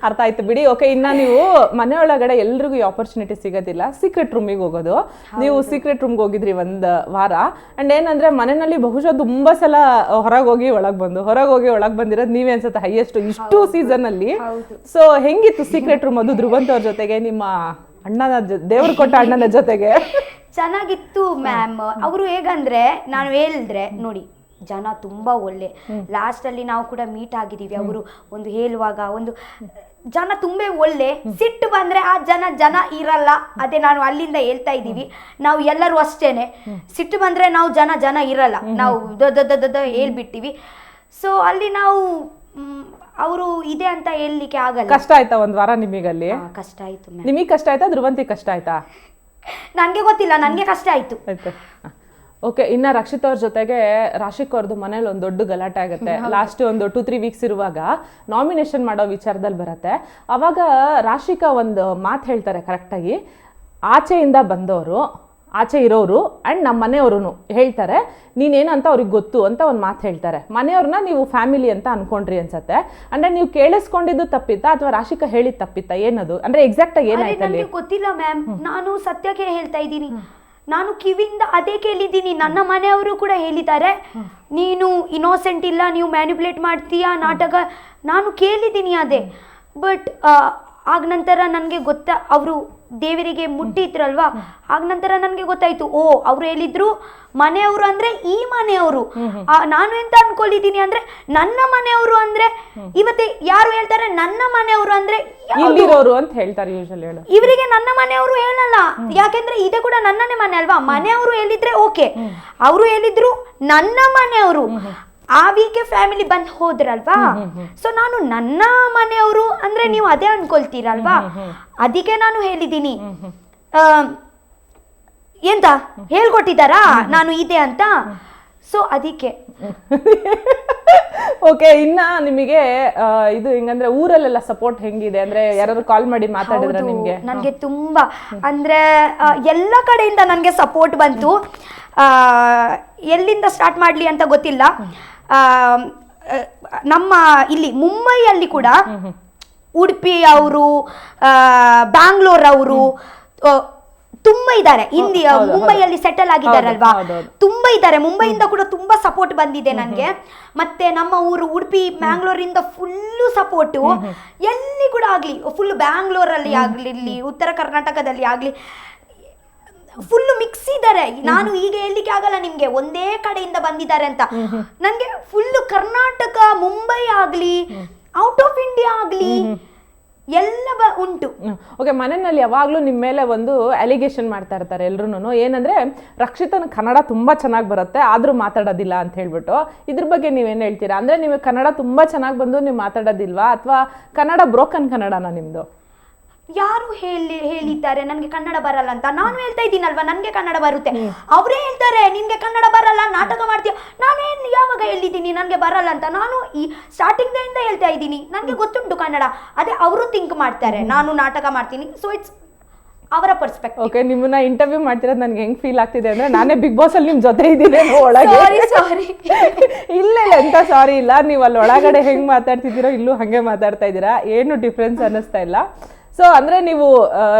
ಅರ್ಥ ಆಯ್ತು ಬಿಡಿ. ಓಕೆ, ಇನ್ನ ನೀವು ಮನೆ ಒಳಗಡೆ ಎಲ್ರಿಗೂ ಈ ಆಪರ್ಚುನಿಟಿ ಸಿಗೋದಿಲ್ಲ, ಸೀಕ್ರೆಟ್ ರೂಮಿಗೆ ಹೋಗೋದು. ನೀವು ಸೀಕ್ರೆಟ್ ರೂಮ್ಗೆ ಹೋಗಿದ್ರಿ 1 ವಾರ. ಅಂಡ್ ಏನಂದ್ರೆ ಮನೆಯಲ್ಲಿ ಬಹುಶಃ ತುಂಬಾ ಸಲ ಹೊರಗೆ ಹೋಗಿ ಒಳಗೆ ಬಂದಿರೋದು ನೀವೇ ಅನ್ಸುತ್ತೆ, ಹೈಯೆಸ್ಟ್ ಇಷ್ಟು ಸೀಸನ್ ಅಲ್ಲಿ. ಸೊ ಹೆಂಗಿತ್ತು ಸೀಕ್ರೆಟ್ ರೂಮ್? ಅದು ಧ್ರುವಂತ್ ಅವ್ರ ಜೊತೆಗೆ, ನಿಮ್ಮ ಅಣ್ಣನ ದೇವ್ರು ಕೊಟ್ಟ ಅಣ್ಣನ ಜೊತೆಗೆ. ಚೆನ್ನಾಗಿತ್ತು ಮ್ಯಾಮ್. ಅವರು ಹೇಗಂದ್ರೆ, ನಾನು ಹೇಳಿದ್ರೆ ನೋಡಿ, ಜನ ತುಂಬಾ ಒಳ್ಳೆ. ಲಾಸ್ಟ್ ಅಲ್ಲಿ ನಾವು ಕೂಡ ಮೀಟ್ ಆಗಿದೀವಿ. ಅವರು ಒಂದು ಹೇಳುವಾಗ ಒಂದು ಜನ ತುಂಬಾ ಒಳ್ಳೆ. ಸಿಟ್ಟು ಬಂದ್ರೆ ಆ ಜನ ಇರಲ್ಲ. ಅದೇ ನಾನು ಅಲ್ಲಿಂದ ಹೇಳ್ತಾ ಇದ್ದೀವಿ, ನಾವು ಎಲ್ಲರೂ ಅಷ್ಟೇನೆ. ಸಿಟ್ಟು ಬಂದ್ರೆ ನಾವು ಜನ ಇರಲ್ಲ, ನಾವು ಹೇಳ್ಬಿಡ್ತೀವಿ. ಸೊ ಅಲ್ಲಿ ನಾವು ಅವರು ಇದೆ ಅಂತ ಹೇಳಲಿಕ್ಕೆ ಆಗಲ್ಲ. ಕಷ್ಟ ಆಯ್ತಾ 1 ವಾರ ನಿಮಗಲ್ಲಿ? ಕಷ್ಟ ಆಯ್ತು. ನಿಮಗೆ ಕಷ್ಟ ಆಯ್ತಾ, ಧ್ರುವಂತಿಗೆ ಕಷ್ಟ ಆಯ್ತಾ? ನನ್ಗೆ ಗೊತ್ತಿಲ್ಲ, ನನ್ಗೆ ಕಷ್ಟ ಆಯ್ತು. ಓಕೆ, ಇನ್ನ ರಕ್ಷಿತ್ ಅವ್ರ ಜೊತೆಗೆ ರಾಶಿಕ್ ಅವ್ರದ್ದು ಮನೇಲಿ ಒಂದು ದೊಡ್ಡ ಗಲಾಟೆ ಆಗುತ್ತೆ. ಲಾಸ್ಟ್ ಒಂದು 2-3 ವೀಕ್ಸ್ ಇರುವಾಗ ನಾಮಿನೇಷನ್ ಮಾಡೋ ವಿಚಾರದಲ್ಲಿ ಬರುತ್ತೆ. ಅವಾಗ ರಾಶಿಕಾ ಒಂದು ಮಾತು ಹೇಳ್ತಾರೆ ಕರೆಕ್ಟಾಗಿ, ಆಚೆಯಿಂದ ಬಂದವರು, ಆಚೆ ಇರೋರು ಆ್ಯಂಡ್ ನಮ್ಮ ಮನೆಯವರು ಹೇಳ್ತಾರೆ ನೀನೇನಂತ ಅವ್ರಿಗೆ ಗೊತ್ತು ಅಂತ ಒಂದು ಮಾತು ಹೇಳ್ತಾರೆ. ಮನೆಯವ್ರನ್ನ ನೀವು ಫ್ಯಾಮಿಲಿ ಅಂತ ಅನ್ಕೊಂಡ್ರಿ ಅನ್ಸತ್ತೆ. ಅಂದ್ರೆ ನೀವು ಕೇಳಿಸ್ಕೊಂಡಿದ್ದು ತಪ್ಪಿತ್ತಾ ಅಥವಾ ರಾಶಿಕಾ ಹೇಳಿದ್ ತಪ್ಪಿತ್ತಾ? ಏನದು ಅಂದ್ರೆ ಎಕ್ಸಾಕ್ಟ್ ಆಗಿ ಏನಾಯ್ತು ಅಲ್ಲಿ? ಗೊತ್ತಿಲ್ಲ ಮ್ಯಾಮ್, ನಾನು ಸತ್ಯಕ್ಕೆ ಹೇಳ್ತಾ ಇದ್ದೀನಿ. ನಾನು ಕಿವಿಯಿಂದ ಅದೇ ಕೇಳಿದ್ದೀನಿ. ನನ್ನ ಮನೆಯವರು ಕೂಡ ಹೇಳಿದ್ದಾರೆ, ನೀನು ಇನ್ನೋಸೆಂಟ್ ಇಲ್ಲ, ನೀವು ಮ್ಯಾನಿಪುಲೇಟ್ ಮಾಡ್ತೀಯಾ ನಾಟಕ. ನಾನು ಕೇಳಿದ್ದೀನಿ ಅದೇ. ಬಟ್ ಆಗ ನಂತರ ನನಗೆ ಅವರು ದೇವರಿಗೆ ಮುಟ್ಟಿದ್ರಲ್ವಾ, ಆಗ ನಂತರ ನನಗೆ ಗೊತ್ತಾಯ್ತು, ಓ ಅವ್ರು ಹೇಳಿದ್ರು ಮನೆಯವರು ಅಂದ್ರೆ ಈ ಮನೆಯವರು. ನಾನು ಎಂತ ಅನ್ಕೊಂಡಿದ್ದೀನಿ ಅಂದ್ರೆ, ನನ್ನ ಮನೆಯವರು ಅಂದ್ರೆ ಇವತ್ತೆ ಯಾರು ಹೇಳ್ತಾರೆ ನನ್ನ ಮನೆಯವರು ಅಂದ್ರೆ ಅಂತ ಹೇಳ್ತಾರೆ ಯೂಶುವಲಿ. ಇವರಿಗೆ ನನ್ನ ಮನೆಯವರು ಹೇಳಲ್ಲ, ಯಾಕೆಂದ್ರೆ ಇದೆ ಕೂಡ ನನ್ನನೇ ಮನೆ ಅಲ್ವಾ. ಮನೆಯವರು ಹೇಳಿದ್ರೆ ಓಕೆ, ಅವರು ಹೇಳಿದ್ರು ನನ್ನ ಮನೆಯವರು. ಆ ವೀಕೆ ಫ್ಯಾಮಿಲಿ ಬಂದ್ ಹೋದ್ರಲ್ವಾ. ಸೊ ನಾನು ನನ್ನ ಮನೆಯವರು ಅಂದ್ರೆ ನೀವು ಅದೇ ಅನ್ಕೊಳ್ತೀರಲ್ವಾ, ಅದಕ್ಕೆ ನಾನು ಹೇಳಿದ್ದೀನಿ. ಎಂತ ಹೇಳ್ಕೊಟ್ಟಿದ್ದಾರಾ ನಾನು ಇದೆ ಅಂತ? ಸೊ ಅದಕ್ಕೆ. ಓಕೆ, ಇನ್ನ ನಿಮಗೆ ಇದು ಹೆಂಗಂದ್ರೆ ಊರಲ್ಲೆಲ್ಲ ಸಪೋರ್ಟ್ ಹೆಂಗಿದೆ? ಅಂದ್ರೆ ಯಾರು ಕಾಲ್ ಮಾಡಿ ಮಾತಾಡಿದ್ರ ನಿಮ್ಗೆ? ನನ್ಗೆ ತುಂಬಾ ಅಂದ್ರೆ ಎಲ್ಲ ಕಡೆಯಿಂದ ನನ್ಗೆ ಸಪೋರ್ಟ್ ಬಂತು. ಎಲ್ಲಿಂದ ಸ್ಟಾರ್ಟ್ ಮಾಡ್ಲಿ ಅಂತ ಗೊತ್ತಿಲ್ಲ. ನಮ್ಮ ಇಲ್ಲಿ ಮುಂಬೈಯಲ್ಲಿ ಕೂಡ ಉಡುಪಿ ಅವರು, ಬ್ಯಾಂಗ್ಳೂರ್ ಅವರು, ತುಂಬಾ ಇದ್ದಾರೆ ಇಂಡಿಯಾ ಮುಂಬೈಯಲ್ಲಿ ಸೆಟಲ್ ಆಗಿದ್ದಾರಲ್ವಾ, ತುಂಬಾ ಇದ್ದಾರೆ. ಮುಂಬೈಯಿಂದ ಕೂಡ ತುಂಬಾ ಸಪೋರ್ಟ್ ಬಂದಿದೆ ನನಗೆ. ಮತ್ತೆ ನಮ್ಮ ಊರು ಉಡುಪಿ ಮ್ಯಾಂಗ್ಳೂರಿಂದ ಫುಲ್ಲು ಸಪೋರ್ಟು, ಎಲ್ಲಿ ಕೂಡ ಆಗ್ಲಿ, ಫುಲ್ ಬ್ಯಾಂಗ್ಳೂರಲ್ಲಿ ಆಗ್ಲಿ, ಉತ್ತರ ಕರ್ನಾಟಕದಲ್ಲಿ ಆಗ್ಲಿ, ಫುಲ್ ಮಿಕ್ಸ್ ಇದ್ದಾರೆ. ನಾನು ಈಗ ಹೇಳಲಿಕ್ಕೆ ಆಗಲ್ಲ ನಿಮ್ಗೆ ಒಂದೇ ಕಡೆಯಿಂದ ಬಂದಿದ್ದಾರೆ ಅಂತ. ನನ್ಗೆ ಫುಲ್ ಕರ್ನಾಟಕ, ಮುಂಬೈ ಆಗ್ಲಿ, ಔಟ್ ಆಫ್ ಇಂಡಿಯಾ ಆಗ್ಲಿ ಎಲ್ಲ ಉಂಟು. ಓಕೆ, ಮನೆಯಲ್ಲಿ ಯಾವಾಗಲೂ ನಿಮ್ಮ ಮೇಲೆ ಒಂದು ಅಲಿಗೇಷನ್ ಮಾಡ್ತಾ ಇರ್ತಾರೆ ಎಲ್ರು. ಏನಂದ್ರೆ ರಕ್ಷಿತನ ಕನ್ನಡ ತುಂಬಾ ಚೆನ್ನಾಗಿ ಬರುತ್ತೆ ಆದ್ರೂ ಮಾತಾಡೋದಿಲ್ಲ ಅಂತ ಹೇಳ್ಬಿಟ್ಟು, ಇದ್ರ ಬಗ್ಗೆ ನೀವೇನು ಹೇಳ್ತೀರಾ? ಅಂದ್ರೆ ನೀವು ಕನ್ನಡ ತುಂಬಾ ಚೆನ್ನಾಗಿ ಬಂದು ನೀವು ಮಾತಾಡೋದಿಲ್ವಾ, ಅಥವಾ ಕನ್ನಡ ಬ್ರೋಕನ್ ಕನ್ನಡನ ನಿಮ್ದು? ಯಾರು ಹೇಳಿದ್ದಾರೆ ನನ್ಗೆ ಕನ್ನಡ ಬರಲ್ಲ ಅಂತ? ನಾನು ಹೇಳ್ತಾ ಇದ್ದೀನಲ್ವಾ ನನ್ಗೆ ಕನ್ನಡ ಬರುತ್ತೆ. ಅವರೇ ಹೇಳ್ತಾರೆ ನಿನ್ಗೆ ಕನ್ನಡ ಬರಲ್ಲ, ನಾಟಕ ಮಾಡ್ತೀಯ. ನಾನೇನ್ ಯಾವಾಗ ಹೇಳಿದ್ದೀನಿ ನನ್ಗೆ ಬರಲ್ಲ ಅಂತ? ನಾನು ಈ ಸ್ಟಾರ್ಟಿಂಗ್ ಇಂದ ಹೇಳ್ತಾ ಇದ್ದೀನಿ ನನ್ಗೆ ಗೊತ್ತುಂಟು ಕನ್ನಡ. ಅದೇ ಅವರು ಥಿಂಕ್ ಮಾಡ್ತಾರೆ ನಾನು ನಾಟಕ ಮಾಡ್ತೀನಿ. ಸೊ ಇಟ್ಸ್ ಅವರ ಪರ್ಸ್ಪೆಕ್ಟಿವ್. ಓಕೆ, ನಿಮ್ಮನ್ನ ಇಂಟರ್ವ್ಯೂ ಮಾಡ್ತಿರೋದು ನನ್ಗೆ ಹೆಂಗ್ ಫೀಲ್ ಆಗ್ತಿದೆ ಅಂದ್ರೆ ನಾನೇ ಬಿಗ್ ಬಾಸ್ ಅಲ್ಲಿ ನಿಮ್ ಜೊತೆ ಇದ್ದೀನಿ ಒಳಗೆ. ಸಾರಿ ಇಲ್ಲ ಎಂತ ಸಾರಿ ಇಲ್ಲ, ನೀವು ಅಲ್ಲಿ ಒಳಗಡೆ ಹೆಂಗ್ ಮಾತಾಡ್ತಿದ್ದೀರೋ ಇಲ್ಲೂ ಹಂಗೆ ಮಾತಾಡ್ತಾ ಇದ್ದೀರಾ, ಏನು ಡಿಫ್ರೆನ್ಸ್ ಅನ್ನಿಸ್ತಾ ಇಲ್ಲ. ಸೊ ಅಂದ್ರೆ ನೀವು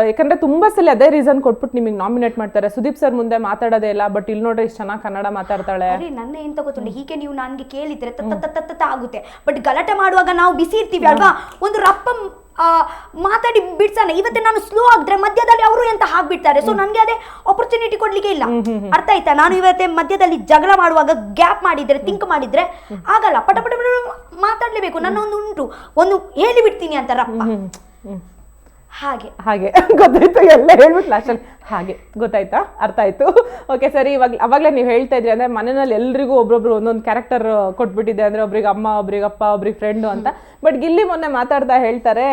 ಯಾಕಂದ್ರೆ ತುಂಬಾ ಸಲ ಅದೇ ರೀಸನ್ ಕೊಟ್ಬಿಟ್ಟು ನಿಮಗೆ ನಾಮಿನೇಟ್ ಮಾಡ್ತಾರೆ, ಸುದೀಪ್ ಸರ್ ಮುಂದೆ ಮಾತಾಡೋದೇ ಇಲ್ಲ, ಬಟ್ ಇಲ್ಲಿ ನೋಡ್ರಿ ಇಷ್ಟು ಚೆನ್ನಾಗಿ ಕನ್ನಡ ಮಾತಾಡ್ತಾಳೆ. ನನ್ನ ಏನ್ ತಗೋತುಂಟು, ಹೀಗೆ ನೀವು ನನ್ಗೆ ಕೇಳಿದ್ರೆ ತತ್ತ ಆಗುತ್ತೆ. ಬಟ್ ಗಲಾಟೆ ಮಾಡುವಾಗ ನಾವು ಬಿಸಿ ಇರ್ತೀವಿ ಅಲ್ವಾ, ಒಂದು ರಪ್ಪ ಮಾತಾಡಿ ಬಿಡ್ಸಾನೆ. ಇವತ್ತೆ ನಾನು ಸ್ಲೋ ಆಗಿದ್ರೆ ಮಧ್ಯದಲ್ಲಿ ಅವರು ಎಂತ ಹಾಕ್ಬಿಡ್ತಾರೆ. ಸೊ ನನ್ಗೆ ಅದೇ ಆಪರ್ಚುನಿಟಿ ಕೊಡ್ಲಿಕ್ಕೆ ಇಲ್ಲ. ಅರ್ಥ ಆಯ್ತಾ? ನಾನು ಇವತ್ತೆ ಮಧ್ಯದಲ್ಲಿ ಜಗಳ ಮಾಡುವಾಗ ಗ್ಯಾಪ್ ಮಾಡಿದ್ರೆ, ಥಿಂಕ್ ಮಾಡಿದ್ರೆ ಆಗಲ್ಲ. ಪಟ ಪಟ ಮಾತಾಡ್ಲೇಬೇಕು. ನನ್ನ ಒಂದು ಉಂಟು, ಒಂದು ಹೇಳಿ ಬಿಡ್ತೀನಿ ಅಂತ ರಪ್ಪ. ಹಾಗೆ ಹಾಗೆ ಗೊತ್ತಾಯ್ತು, ಎಲ್ಲ ಹೇಳ್ಬಿಟ್ಟು ಲಾಸ್ಟಲ್ಲಿ ಹಾಗೆ ಗೊತ್ತಾಯ್ತಾ, ಅರ್ಥ ಆಯ್ತು. ಓಕೆ ಸರಿ, ಅವಾಗಲೇ ನೀವು ಹೇಳ್ತಾ ಇದ್ರಿ ಅಂದ್ರೆ ಮನೆಯಲ್ಲಿ ಎಲ್ರಿಗೂ ಒಬ್ಬೊಬ್ರು ಒಂದೊಂದು ಕ್ಯಾರೆಕ್ಟರ್ ಕೊಟ್ಬಿಟ್ಟಿದೆ, ಅಂದ್ರೆ ಒಬ್ರಿಗೆ ಅಮ್ಮ, ಒಬ್ರಿಗೆ ಅಪ್ಪ, ಒಬ್ರಿಗೆ ಫ್ರೆಂಡು ಅಂತ. ಬಟ್ ಗಿಲ್ಲಿ ಮೊನ್ನೆ ಮಾತಾಡ್ತಾ ಹೇಳ್ತಾರೆ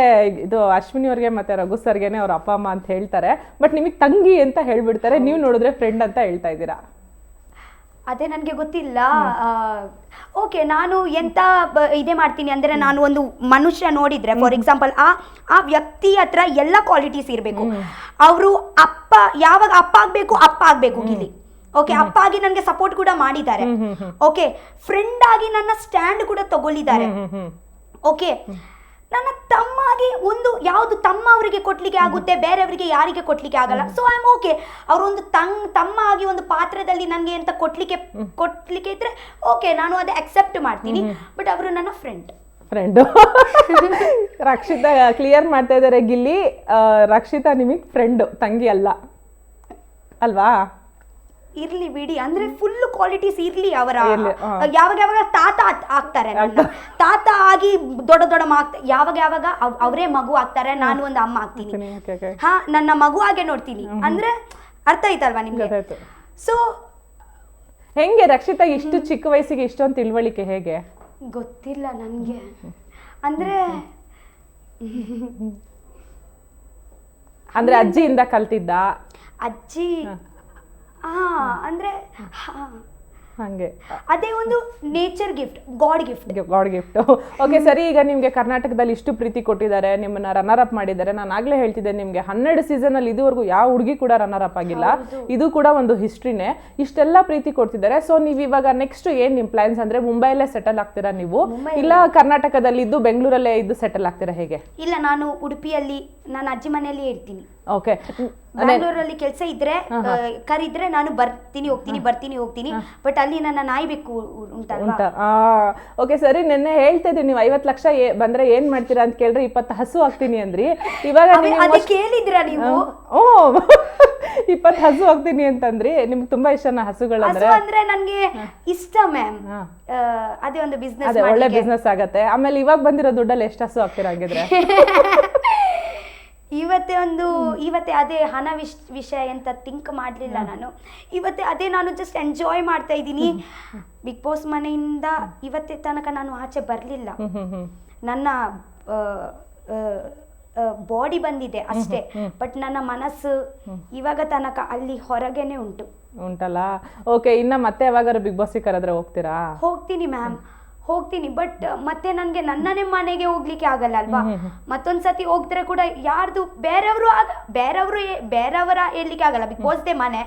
ಇದು ಅಶ್ವಿನಿ ಅವ್ರಿಗೆ ಮತ್ತೆ ರಘು ಸರ್ಗೆನೆ ಅವ್ರ ಅಪ್ಪ ಅಮ್ಮ ಅಂತ ಹೇಳ್ತಾರೆ, ಬಟ್ ನಿಮಗೆ ತಂಗಿ ಅಂತ ಹೇಳ್ಬಿಡ್ತಾರೆ, ನೀವು ನೋಡಿದ್ರೆ ಫ್ರೆಂಡ್ ಅಂತ ಹೇಳ್ತಾ ಇದ್ದೀರಾ. ಅದೇ ನನಗೆ ಗೊತ್ತಿಲ್ಲ. ಓಕೆ, ನಾನು ಎಂತ ಇದೇ ಮಾಡ್ತೀನಿ ಅಂದರೆ, ನಾನು ಒಂದು ಮನುಷ್ಯ ನೋಡಿದ್ರೆ ಫಾರ್ ಎಕ್ಸಾಂಪಲ್ ಆ ವ್ಯಕ್ತಿ ಹತ್ರ ಎಲ್ಲ ಕ್ವಾಲಿಟೀಸ್ ಇರಬೇಕು. ಅವರು ಅಪ್ಪ ಯಾವಾಗ ಅಪ್ಪ ಆಗಬೇಕು ಗಿಲ್ಲಿ. ಓಕೆ, ಅಪ್ಪ ಆಗಿ ನನಗೆ ಸಪೋರ್ಟ್ ಕೂಡ ಮಾಡಿದ್ದಾರೆ. ಓಕೆ, ಫ್ರೆಂಡ್ ಆಗಿ ನನ್ನ ಸ್ಟ್ಯಾಂಡ್ ಕೂಡ ತಗೊಳ್ಳಿದ್ದಾರೆ. ಓಕೆ, ನನ್ನ ತಮ್ಮಾಗಿ ಒಂದು ಯಾವುದು ತಮ್ಮ ಅವರಿಗೆ ಕೊಡ್ಲಿಕ್ಕೆ ಆಗುತ್ತೆ, ಬೇರೆಯವರಿಗೆ ಯಾರಿಗೆ ಕೊಡ್ಲಿಕ್ಕೆ ಆಗಲ್ಲ. So I am okay. ಅವರೊಂದು ತಮ್ಮ ಆಗಿ ಒಂದು ಪಾತ್ರದಲ್ಲಿ ನನಗೆ ಅಂತ ಕೊಡ್ಲಿಕ್ಕೆ ಇದ್ರೆ ಓಕೆ, ನಾನು ಅದು ಅಕ್ಸೆಪ್ಟ್ ಮಾಡ್ತೀನಿ. ಬಟ್ ಅವರು ನನ್ನ ಫ್ರೆಂಡ್. ರಕ್ಷಿತಾ ಕ್ಲಿಯರ್ ಮಾಡ್ತಾ ಇದ್ದಾರೆ ಗಿಲ್ಲಿ, ರಕ್ಷಿತಾ ನಿಮಗೆ ಫ್ರೆಂಡ್, ತಂಗಿ ಅಲ್ಲ ಅಲ್ವಾ? ಇರ್ಲಿ ಬಿಡಿ, ಅಂದ್ರೆ ಫುಲ್ ಕ್ವಾಲಿಟೀಸ್ ಇರ್ಲಿ ಅವರ. ಯಾವಾಗ ತಾತ ಆಗ್ತಾರೆ, ತಾತ ಆಗಿ ದೊಡ್ಡ ಯಾವಾಗ ಅವರೇ ಮಗು ಆಗ್ತಾರೆ, ನಾನು ಒಂದು ಅಮ್ಮ ಆಗ್ತೀನಿ. ಹಾ, ನನ್ನ ಮಗು ಹಾಗೆ ನೋಡ್ತೀನಿ. ಅಂದ್ರೆ ಅರ್ಥ ಆಯ್ತಲ್ವಾ ನಿಮ್ಗೆ? ಸೊ ಹೆಂಗೆ ರಕ್ಷಿತಾ ಇಷ್ಟು ಚಿಕ್ಕ ವಯಸ್ಸಿಗೆ ಇಷ್ಟೊಂದು ತಿಳುವಳಿಕೆ ಹೇಗೆ? ಗೊತ್ತಿಲ್ಲ ನನ್ಗೆ. ಅಂದ್ರೆ ಅಂದ್ರೆ ಅಜ್ಜಿಯಿಂದ ಕಲ್ತಿದ್ದ? ಅಜ್ಜಿ ಅಂದ್ರೆ ಹಂಗೆ ಅದೇ ಒಂದು nature gift, god gift. Okay ಸರಿ, ಈಗ ನಿಮ್ಗೆ ಕರ್ನಾಟಕದಲ್ಲಿ ಇಷ್ಟು ಪ್ರೀತಿ ಕೊಟ್ಟಿದ್ದಾರೆ, ನಿಮ್ಮನ್ನ ರನ್ನರ್ ಅಪ್ ಮಾಡಿದ್ದಾರೆ. ನಾನು ಆಗ್ಲೇ ಹೇಳ್ತಿದ್ದೆ ನಿಮ್ಗೆ 12 ಸೀಸನ್ ಅಲ್ಲಿ ಇದುವರೆಗೂ ಯಾವ ಹುಡುಗಿ ಕೂಡ ರನ್ನರ್ ಅಪ್ ಆಗಿಲ್ಲ. ಇದು ಕೂಡ ಒಂದು ಹಿಸ್ಟ್ರಿನೇ. ಇಷ್ಟೆಲ್ಲ ಪ್ರೀತಿ ಕೊಡ್ತಿದ್ದಾರೆ. ಸೊ ನೀವು ಇವಾಗ ನೆಕ್ಸ್ಟ್ ಏನ್ ನಿಮ್ ಪ್ಲಾನ್ಸ್? ಅಂದ್ರೆ ಮುಂಬೈಲೇ ಸೆಟಲ್ ಆಗ್ತೀರಾ ನೀವು, ಇಲ್ಲ ಕರ್ನಾಟಕದಲ್ಲಿ ಇದ್ದು ಬೆಂಗಳೂರಲ್ಲೇ ಇದ್ದು ಸೆಟಲ್ ಆಗ್ತೀರಾ, ಹೇಗೆ? ಇಲ್ಲ, ನಾನು ಉಡುಪಿಯಲ್ಲಿ ನನ್ನ ಅಜ್ಜಿ ಮನೆಯಲ್ಲಿ ಇರ್ತೀನಿ. ಓಕೆ, ಬ್ಯಾಂಗ್ಳೂರಲ್ಲಿ ಕೆಲಸ ಇದ್ರೆ ಕರಿದ್ರೆ ನಾನು ಹೋಗ್ತೀನಿ. ಬಟ್ ಅಲ್ಲಿ ನನ್ನ ನಾಯಿ ಬೇಕು ಉಂಟಲ್ವಾ? ಓಕೆ ಸರಿ, ನೆನ್ನೆ ಹೇಳ್ತಾ ಇದ್ರಿ ನೀವು 50 ಲಕ್ಷ ಬಂದ್ರೆ ಏನ್ ಮಾಡ್ತೀರಾ ಅಂತ ಕೇಳಿದ್ರೆ 20 ಹಸು ಆಗ್ತೀನಿ ಅಂದ್ರಿ. ಇವಾಗ ಕೇಳಿದ್ರ ನೀವು? 20 ಹಸು ಆಗ್ತೀನಿ ಅಂತಂದ್ರಿ. ನಿಮ್ಗೆ ತುಂಬಾ ಇಷ್ಟನಾ ಹಸುಗಳಂದ್ರೆ? ಅಂದ್ರೆ ನನ್ಗೆ ಇಷ್ಟ ಮ್ಯಾಮ್. ಅದೇ ಒಂದು ಬಿಸ್ನೆಸ್, ಒಳ್ಳೆ ಬಿಸ್ನೆಸ್ ಆಗತ್ತೆ. ಆಮೇಲೆ ಇವಾಗ ಬಂದಿರೋ ದುಡ್ಡಲ್ಲಿ ಎಷ್ಟು ಹಸು ಆಗ್ತೀರಾ ಹಾಗಿದ್ರೆ? ಇವತ್ತೇ ಅದೇ ಹಣ ವಿಷಯ ಅಂತ ಥಿಂಕ್ ಮಾಡಲಿಲ್ಲ ನಾನು. ಅದೇ ನಾನು ಜಸ್ಟ್ ಎಂಜಾಯ್ ಮಾಡ್ತಾ ಇದ್ದೀನಿ. ಬಿಗ್ ಬಾಸ್ ಮನೆಯಿಂದ ಇವತ್ತೇ ತನಕ ನಾನು ಆಚೆ ಬರಲಿಲ್ಲ. ನನ್ನ ಬಾಡಿ ಬಂದಿದೆ ಅಷ್ಟೇ, ಬಟ್ ನನ್ನ ಮನಸ್ಸು ಇವಾಗ ತನಕ ಅಲ್ಲಿ ಹೊರಗೇನೆ ಉಂಟಲ್ಲ. ಓಕೆ, ಇನ್ನ ಮತ್ತೆ ಯಾವಾಗಾದ್ರೂ ಬಿಗ್ ಬಾಸ್ ಕರೆದ್ರೆ ಹೋಗ್ತೀರಾ? ಹೋಗ್ತೀನಿ ಮ್ಯಾಮ್, ಹೋಗ್ತೀನಿ. ಬಟ್ ಮತ್ತೆ ನನ್ಗೆ ನನ್ನನೇ ಮನೆಗೆ ಹೋಗ್ಲಿಕ್ಕೆ ಆಗಲ್ಲ ಅಲ್ವಾ? ಮತ್ತೊಂದ್ಸತಿ ಹೋಗ್ತಾರೆ ಕೂಡ ಯಾರ್ದು ಬೇರೆಯವರ ಹೇಳ್ಲಿಕ್ಕೆ ಆಗಲ್ಲ. ಬಿಗ್ ಬಾಸ್ ದೇ ಮನೆ,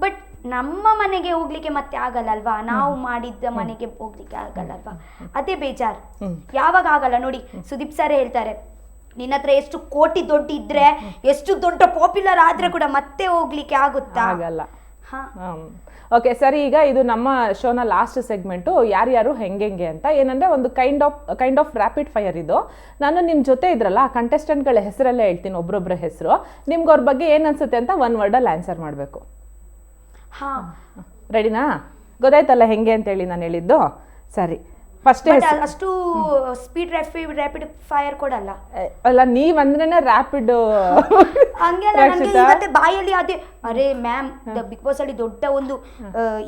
ಬಟ್ ನಮ್ಮ ಮನೆಗೆ ಹೋಗ್ಲಿಕ್ಕೆ ಮತ್ತೆ ಆಗಲ್ಲ ಅಲ್ವಾ? ನಾವು ಮಾಡಿದ್ದ ಮನೆಗೆ ಹೋಗ್ಲಿಕ್ಕೆ ಆಗಲ್ಲ ಅಲ್ವಾ? ಅದೇ ಬೇಜಾರ್. ಯಾವಾಗ ಆಗಲ್ಲ ನೋಡಿ, ಸುದೀಪ್ ಸರ್ ಹೇಳ್ತಾರೆ ನಿನ್ನ ಹತ್ರ ಎಷ್ಟು ಕೋಟಿ ದುಡ್ಡು ಇದ್ರೆ, ಎಷ್ಟು ದೊಡ್ಡ ಪಾಪ್ಯುಲರ್ ಆದ್ರೆ ಕೂಡ ಮತ್ತೆ ಹೋಗ್ಲಿಕ್ಕೆ ಆಗುತ್ತಾ? ಆಗಲ್ಲ. ಓಕೆ ಸರಿ, ಈಗ ಇದು ನಮ್ಮ ಶೋನ ಲಾಸ್ಟ್ ಸೆಗ್ಮೆಂಟು ಯಾರ್ಯಾರು ಹೆಂಗೆ ಅಂತ. ಏನಂದರೆ ಒಂದು ಕೈಂಡ್ ಆಫ್ ರ್ಯಾಪಿಡ್ ಫೈರ್ ಇದು. ನಾನು ನಿಮ್ಮ ಜೊತೆ ಇದ್ರಲ್ಲ ಆ ಕಂಟೆಸ್ಟೆಂಟ್ಗಳ ಹೆಸರಲ್ಲೇ ಹೇಳ್ತೀನಿ, ಒಬ್ರೊಬ್ಬರ ಹೆಸರು. ನಿಮ್ಗೆ ಅವ್ರ ಬಗ್ಗೆ ಏನು ಅನ್ಸುತ್ತೆ ಅಂತ 1 ವರ್ಡಲ್ಲಿ ಆನ್ಸರ್ ಮಾಡಬೇಕು. ಹಾಂ, ರೆಡಿನಾ? ಗೊತ್ತಾಯ್ತಲ್ಲ ಹೆಂಗೆ ಅಂತೇಳಿ ನಾನು ಹೇಳಿದ್ದು? ಸರಿ, ಫಸ್ಟ್ ಅಷ್ಟು ಸ್ಪೀಡ್ ರ್ಯಾಪಿಡ್ ಫೈರ್ ಕೊಡಲ್ಲ ಅಲ್ಲ, ನೀವಂದ್ರೇನೆ ರ್ಯಾಪಿಡ್. ಹಂಗೆಲ್ಲ ನನಗೆ ಇವತ್ತೆ ಬಾಯಲ್ಲಿ ಅದೇ, ಅರೆ ಮ್ಯಾಮ್ ಬಿಗ್ ಬಾಸ್ ಅಲ್ಲಿ ದೊಡ್ಡ ಒಂದು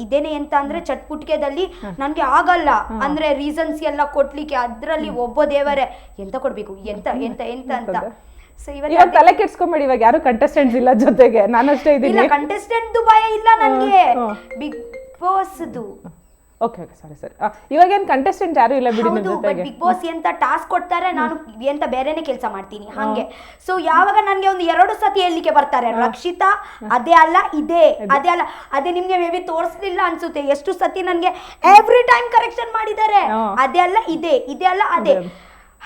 ಇದೇನೆ ಅಂತ ಅಂದ್ರೆ ಚಟ್ಪುಟ್ಕೆದಲ್ಲಿ ನನ್ಗೆ ಆಗಲ್ಲ ಅಂದ್ರೆ ರೀಸನ್ಸ್ ಎಲ್ಲ ಕೊಡ್ಲಿಕ್ಕೆ. ಅದ್ರಲ್ಲಿ ಒಬ್ಬ ದೇವರೇ ಎಂತ ಕೊಡ್ಬೇಕು, ಎಂತ ಎಂತ ಎಂತ ಅಂತ. ಸೊ ಇವಾಗ ತಲೆ ಕೆಡ್ಸ್ಕೊಂಬೇಡಿ, ಇವಾಗ ಯಾರು ಕಂಟೆಸ್ಟೆಂಟ್ಸ್ ಇಲ್ಲ ಜೊತೆಗೆ, ನಾನಷ್ಟೇ ಇದ್ದೀನಿ. ಇಲ್ಲ, ಕಂಟೆಸ್ಟೆಂಟ್ ಭಯ ಇಲ್ಲ ನನ್ಗೆ, ಬಿಗ್ ಬಾಸ್ದು. ಓಕೆ ಸರಿ ಇವಾಗ ಏನು ಕಂಟೆಸ್ಟೆಂಟ್ ಯಾರು ಇಲ್ಲ ಬಿಡಿ ನನ್ನ ಜೊತೆಗೆ. ಬಿಗ್ ಬಾಸ್ ಎಂತ ಟಾಸ್ಕ್ ಕೊಡ್ತಾರೆ, ನಾನು ಎಂತ ಬೇರೆನೆ ಕೆಲಸ ಮಾಡ್ತೀನಿ ಹಂಗೆ. ಸೊ ಯಾವಾಗ ನನ್ಗೆ ಒಂದು 2 ಸತಿ ಹೇಳಲಿಕ್ಕೆ ಬರ್ತಾರೆ, ರಕ್ಷಿತಾ ಅದೇ ಅಲ್ಲ ಇದೇ, ಅದೇ ಅಲ್ಲ ಅದೇ, ನಿಮ್ಗೆ ಮೇ ಬಿ ತೋರಿಸ್ಲಿಲ್ಲ ಅನ್ಸುತ್ತೆ, ಎಷ್ಟು ಸತಿ ನನ್ಗೆ ಎವ್ರಿ ಟೈಮ್ ಕರೆಕ್ಷನ್ ಮಾಡಿದ್ದಾರೆ, ಅದೇ ಅಲ್ಲ ಇದೇ, ಇದೇ ಅಲ್ಲ ಅದೇ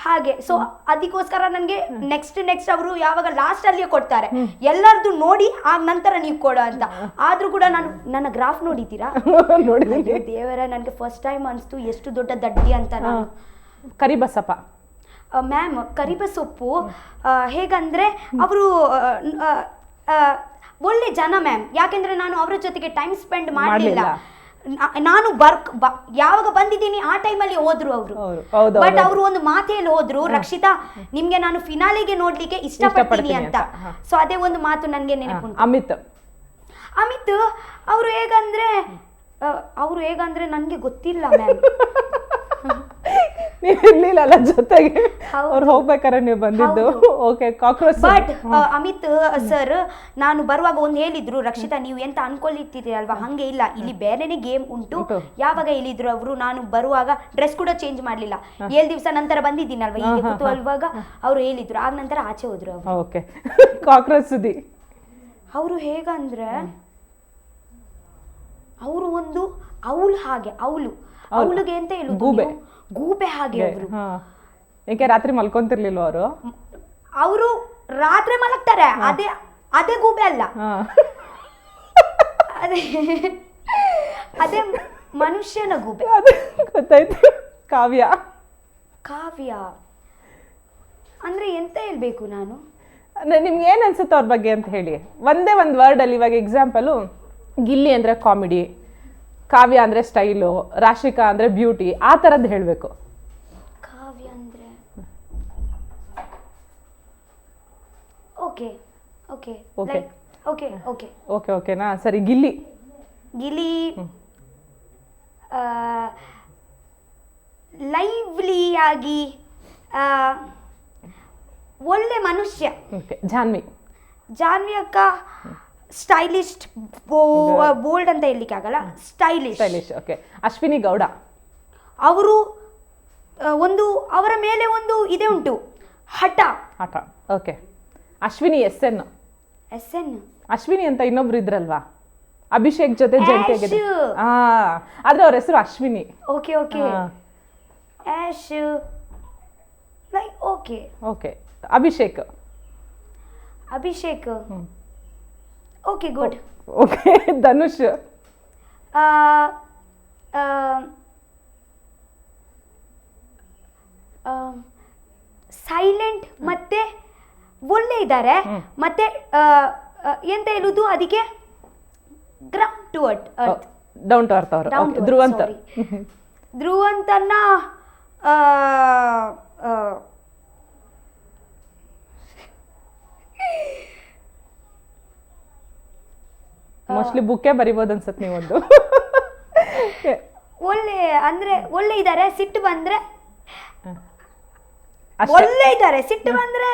ಹಾಗೆ. ಸೊ ಅದಕ್ಕೋಸ್ಕರ ನನಗೆ ನೆಕ್ಸ್ಟ್ ಅವರು ಯಾವಾಗ ಲಾಸ್ಟ್ ಅಲ್ಲಿಯೇ ಕೊಡ್ತಾರೆ, ಎಲ್ಲರದು ನೋಡಿ ಆಗ ನಂತರ ನೀವು ಕೊಡೋ ಅಂತ. ಆದ್ರೂ ಕೂಡ ನಾನು ನನ್ನ ಗ್ರಾಫ್ ನೋಡಿದ್ದೀರಾ? ದೇವರ, ನನಗೆ ಫಸ್ಟ್ ಟೈಮ್ ಅನಿಸ್ತು ಎಷ್ಟು ದೊಡ್ಡ ದಡ್ಡಿ ಅಂತ. ನಾನು ಕರಿಬಸಪ್ಪ ಮ್ಯಾಮ್, ಕರಿಬಸೊಪ್ಪು ಹೇಗಂದ್ರೆ ಅವರು ಒಳ್ಳೆ ಜನ ಮ್ಯಾಮ್, ಯಾಕೆಂದ್ರೆ ನಾನು ಅವರ ಜೊತೆಗೆ ಟೈಮ್ ಸ್ಪೆಂಡ್ ಮಾಡಲಿಲ್ಲ. ನಾನು ಯಾವಾಗ ಬಂದಿದ್ದೀನಿ ಆ ಟೈಮಲ್ಲಿ ಹೋದ್ರು ಅವರು. ಬಟ್ ಅವರು ಒಂದು ಮಾತೇಲಿ ಹೋದ್ರು, ರಕ್ಷಿತಾ ನಿಮ್ಗೆ ನಾನು ಫಿನಾಲಿಗೆ ನೋಡ್ಲಿಕ್ಕೆ ಇಷ್ಟಪಡ್ತೀನಿ ಅಂತ. ಸೊ ಅದೇ ಒಂದು ಮಾತು ನನ್ಗೆ ನೆನಪುಂಟು. ಅಮಿತ್ ಅವರು ಹೇಗಂದ್ರೆ ನನ್ಗೆ ಗೊತ್ತಿಲ್ಲ ಮ್ಯಾಮ್. ಇರ್ಲಿಲ್ಲ ಜೊತೆಗೆ, ಅವ್ರು ಹೋಗ್ಬೇಕಾದ್ರೆ ನೀವು ಬಂದಿದ್ದು. Okay, cockroach. But Amit sir ನಾನು ಬರುವಾಗ ಒಂದು ಹೇಳಿದ್ರು, ರಕ್ಷಿತಾ ನೀವು ಎಂತ ಅನ್ಕೊಳ್ತಿದ್ದೀರಲ್ವಾ, ಹಂಗೆ ಇಲ್ಲ, ಇಲ್ಲಿ ಬೇರೆನೆ ಗೇಮ್ ಉಂಟು. ಯಾವಾಗ ಹೇಳಿದ್ರು ಅವರು, ನಾನು ಬರುವಾಗ ಡ್ರೆಸ್ ಕೂಡ ಚೇಂಜ್ ಮಾಡ್ಲಿಲ್ಲ, 7 ದಿವಸ ನಂತರ ಬಂದಿದ್ದೀನಲ್ವಾ ಈಗ ಕೂತ್ಕೊಳ್ಳುವಾಗ ಅವ್ರು ಹೇಳಿದ್ರು, ಆಗ ನಂತರ ಆಚೆ ಹೋದ್ರು ಅವರು. ಓಕೆ, ಕಾಕ್ರೋಚ್ ಸುದ್ದಿ. ಅವರು ಹೇಗಂದ್ರೆ ಅವರು ಒಂದು ಅವಳಿಗೆ ಅಂತ ಹೇಳುದು, ಗೂಬೆ ಹಾಗೆ ಅವರು. ಏಕೆ ರಾತ್ರಿ ಮಲ್ಕೊಂತಿರ್ಲಿಲ್ವ ಅವರು ರಾತ್ರಿ ಮಲಗ್ತಾರೆ, ಅದೇ ಗೂಬೆ ಅಲ್ಲ, ಅದೇ ಮನುಷ್ಯನ ಗೂಬೆ. ಗೊತ್ತಾಯ್ತು. ಕಾವ್ಯ ಅಂದ್ರೆ ಎಂತ ಹೇಳ್ಬೇಕು ನಾನು? ನಿಮ್ಗೆ ಏನ್ ಅನ್ಸುತ್ತೆ ಅವ್ರ ಬಗ್ಗೆ ಅಂತ ಹೇಳಿ, ಒಂದೇ ಒಂದು ವರ್ಡ್ ಅಲ್ಲಿ. ಇವಾಗ ಎಕ್ಸಾಂಪಲು, ಗಿಲ್ಲಿ ಅಂದ್ರೆ ಕಾಮಿಡಿ, ಕಾವ್ಯ ಅಂದ್ರೆ ಸ್ಟೈಲು, ರಾಶಿಕಾ ಅಂದ್ರೆ ಬ್ಯೂಟಿ, ಆ ತರದ್ದು ಹೇಳ್ಬೇಕು. ಕಾವ್ಯ ಅಂದ್ರೆ okay okay okay okay okay okay ಓಕೆನಾ? ಸರಿ, ಗಿಲ್ಲಿ ಲೈವ್ಲಿ ಆಗಿ ಒಳ್ಳೆ ಮನುಷ್ಯ. ಜಾನ್ವಿ ಅಕ್ಕ ಸ್ಟೈಲಿಸ್ಟ್, ಬೋಲ್ಡ್ ಅಂತ ಹೇಳಲಿಕ್ಕೆ ಆಗಲ್ಲ, ಸ್ಟೈಲಿಶ್. ಓಕೆ. ಅಶ್ವಿನಿ ಗೌಡ ಅವರು ಅವರ ಮೇಲೆ ಒಂದು ಇದೆ ಉಂಟು, ಹಠ. Okay. Ashwini S N. Ashwini ಅಂತ ಇನ್ನೊಬ್ರು ಇದ್ರಲ್ವಾ, ಅಭಿಷೇಕ್ ಜೊತೆ ಜಂಟಿಯಾಗಿದೆ. ಆದ್ರೆ ಅವ್ರ ಹೆಸರು ಅಶ್ವಿನಿ. Okay okay. ಆಶ್ like okay okay. Abhishek okay, good. Okay. Dhanush silent ಮತ್ತೆ ಒಳ್ಳೆ ಇದ್ದಾರೆ, ಮತ್ತೆ ಎಂತ ಹೇಳುದು ಅದಕ್ಕೆ, ಡೌನ್ ಟು ಅರ್ತ್ ಅವರು. ಧ್ರುವಂತನ್ನ ಮೋಸ್ಟ್ಲಿ ಬುಕ್ಕೇ ಬರಿಬೋದು ಅನ್ಸತ್ ನೀವೊಂದು. ಒಳ್ಳೆ ಇದ್ದಾರೆ, ಸಿಟ್ಟು ಬಂದ್ರೆ ಒಳ್ಳೆ ಇದ್ದಾರೆ, ಸಿಟ್ಟು ಬಂದ್ರೆ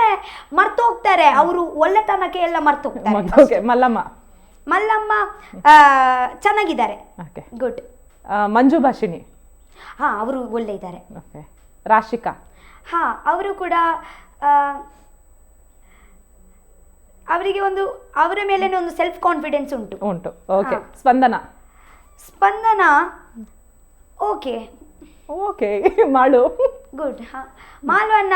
ಮರ್ತು ಹೋಗ್ತಾರೆ ಅವರು, ಒಳ್ಳೆತನಕ್ಕೆ ಎಲ್ಲ ಮರ್ತು ಹೋಗ್ತಾರೆ. ಮಲ್ಲಮ್ಮ ಚೆನ್ನಾಗಿದ್ದಾರೆ, ಗುಡ್. ಮಂಜು ಭಾಷಿಣಿ ಅವರು ಒಳ್ಳೆ ಇದ್ದಾರೆ. ರಾಶಿಕಾ ಅವರು ಕೂಡ ಅವರಿಗೆ ಅವರ ಮೇಲೆ ಒಂದು ಸೆಲ್ಫ್ ಕಾನ್ಫಿಡೆನ್ಸ್ ಉಂಟು. ಓಕೆ. ಸ್ಪಂದನ ಓಕೆ ಓಕೆ. ಮಾಳು ಗುಡ್. ಮಾಲು ಅಣ್ಣ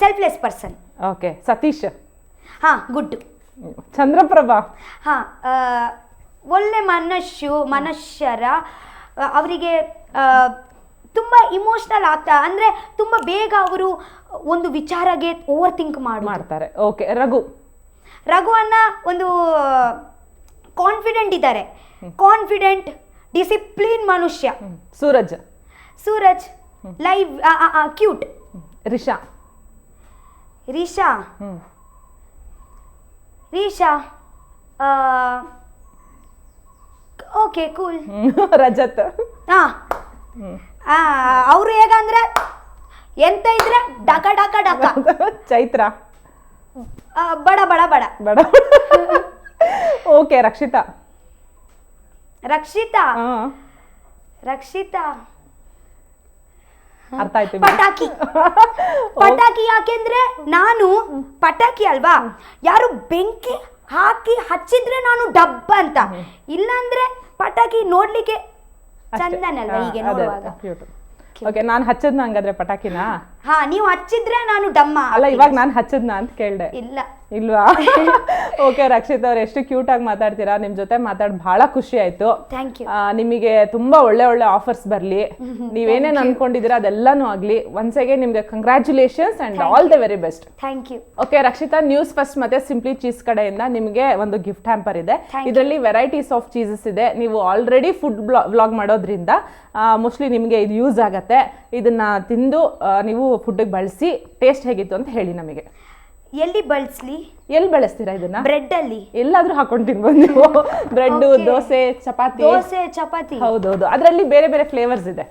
ಸೆಲ್ಫ್ಲೆಸ್ ಪರ್ಸನ್. ಓಕೆ. ಸತೀಶ್. ಹಾಂ, ಗುಡ್. ಚಂದ್ರಪ್ರಭಾ. ಹಾಂ, ಒಳ್ಳೆ ಮನುಷ್ಯರ ಅವರಿಗೆ ತುಂಬ ಇಮೋಷ್ನಲ್ ಆಗ್ತಾ, ಅಂದರೆ ತುಂಬ ಬೇಗ ಅವರು ಒಂದು ವಿಚಾರಕ್ಕೆ ಓವರ್ ಥಿಂಕ್ ಮಾಡ್ತಾರೆ. ಓಕೆ. ರಘು. ರಘು ಅನ್ನ ಒಂದು ಕಾನ್ಫಿಡೆಂಟ್ ಇದ್ದಾರೆ, ಕಾನ್ಫಿಡೆಂಟ್ ಡಿಸಿಪ್ಲಿನ್ ಮನುಷ್ಯ. Suraj. Suraj live cute. Risha. Risha Risha okay, cool. Rajat. ಹಾಂ, ಅವರು ಹೇಗಂದ್ರೆ ಎಂತ ಇದ್ರೆ ಡಕ ಡಕ ಡಕ. ಚೈತ್ರ. ಬಡ ಬಡ ಬಡ ಬಡ. ಓಕೆ. ರಕ್ಷಿತಾ. ರಕ್ಷಿತಾ. ರಕ್ಷಿತಾ ಅರ್ಥ ಆಯ್ತು. ಪಟಾಕಿ. ಪಟಾಕಿ ಯಾಕೆಂದ್ರೆ ನಾನು ಪಟಾಕಿ ಅಲ್ವಾ, ಯಾರು ಬೆಂಕಿ ಹಾಕಿ ಹಚ್ಚಿದ್ರೆ ನಾನು ಡಬ್ಬ ಅಂತ, ಇಲ್ಲಾಂದ್ರೆ ಪಟಾಕಿ ನೋಡ್ಲಿಕ್ಕೆ ಚಂದನಲ್ವಾ ಹೀಗೆ ನೋಡುವಾಗ. ಓಕೆ. ನಾನು ಹಚ್ಚದ್ನ ಹಂಗಾದ್ರೆ ಪಟಾಕಿನ? ಹಾ, ನೀವು ಹಚ್ಚಿದ್ರೆ ನಾನು ಡಮ್ಮ. ಅಲ್ಲ, ಇವಾಗ ನಾನು ಹಚ್ಚದ್ನ ಅಂತ ಕೇಳ್ದೆ. ಇಲ್ಲ. ಇಲ್ವಾ? ಓಕೆ. ರಕ್ಷಿತ್ ಅವ್ರು ಎಷ್ಟು ಕ್ಯೂಟ್ ಆಗಿ ಮಾತಾಡ್ತೀರಾ, ನಿಮ್ ಜೊತೆ ಮಾತಾಡಿ ಬಹಳ ಖುಷಿ ಆಯ್ತು. Thank you. ನಿಮಗೆ ತುಂಬಾ ಒಳ್ಳೆ ಒಳ್ಳೆ ಆಫರ್ಸ್ ಬರ್ಲಿ, ನೀವೇನೇನ್ ಅನ್ಕೊಂಡಿದ್ದೀರಾ ಅದೆಲ್ಲಾನು ಆಗ್ಲಿ. ಒನ್ಸ್ ಅಗೇನ್ ನಿಮ್ಗೆ congratulations and all the very best. Thank you. Okay. Rakshita, news first ಮತ್ತೆ ಸಿಂಪ್ಲಿ ಚೀಸ್ ಕಡೆಯಿಂದ ನಿಮಗೆ ಒಂದು ಗಿಫ್ಟ್ ಹ್ಯಾಂಪರ್ ಇದೆ. ಇದರಲ್ಲಿ ವೆರೈಟೀಸ್ ಆಫ್ ಚೀಸಸ್ ಇದೆ. ನೀವು ಆಲ್ರೆಡಿ ಫುಡ್ ವ್ಲಾಗ್ ಮಾಡೋದ್ರಿಂದ ಮೋಸ್ಟ್ಲಿ ನಿಮಗೆ ಇದು ಯೂಸ್ ಆಗತ್ತೆ. ಇದನ್ನ ತಿಂದು ನೀವು ಫುಡ್ಗೆ ಬಳಸಿ ಟೇಸ್ಟ್ ಹೇಗಿತ್ತು ಅಂತ ಹೇಳಿ ನಮಗೆ. ಎಲ್ಲಿ ಬಳಸ್ಲಿ? ಎಲ್ಲಿ ಬಳಸ್ತೀರಾ ಇದನ್ನ? ಬ್ರೆಡ್ ಅಲ್ಲಿ ಎಲ್ಲಾದ್ರೂ ಹಾಕೊಂಡು ತಿನ್ಬೋದು ನೀವು. ಬ್ರೆಡ್, ದೋಸೆ, ಚಪಾತಿ. ಹೌದೌದು, ಅದರಲ್ಲಿ ಬೇರೆ ಬೇರೆ ಫ್ಲೇವರ್ಸ್ ಇದೆ.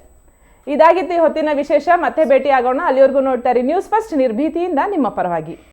ಇದಾಗಿತ್ತು ಈ ಹೊತ್ತಿನ ವಿಶೇಷ. ಮತ್ತೆ ಭೇಟಿ ಆಗೋಣ. ಅಲ್ಲಿವರೆಗೂ ನೋಡ್ತಾ ಇರಿ ನ್ಯೂಸ್ ಫಸ್ಟ್, ನಿರ್ಭೀತಿಯಿಂದ ನಿಮ್ಮ ಪರವಾಗಿ.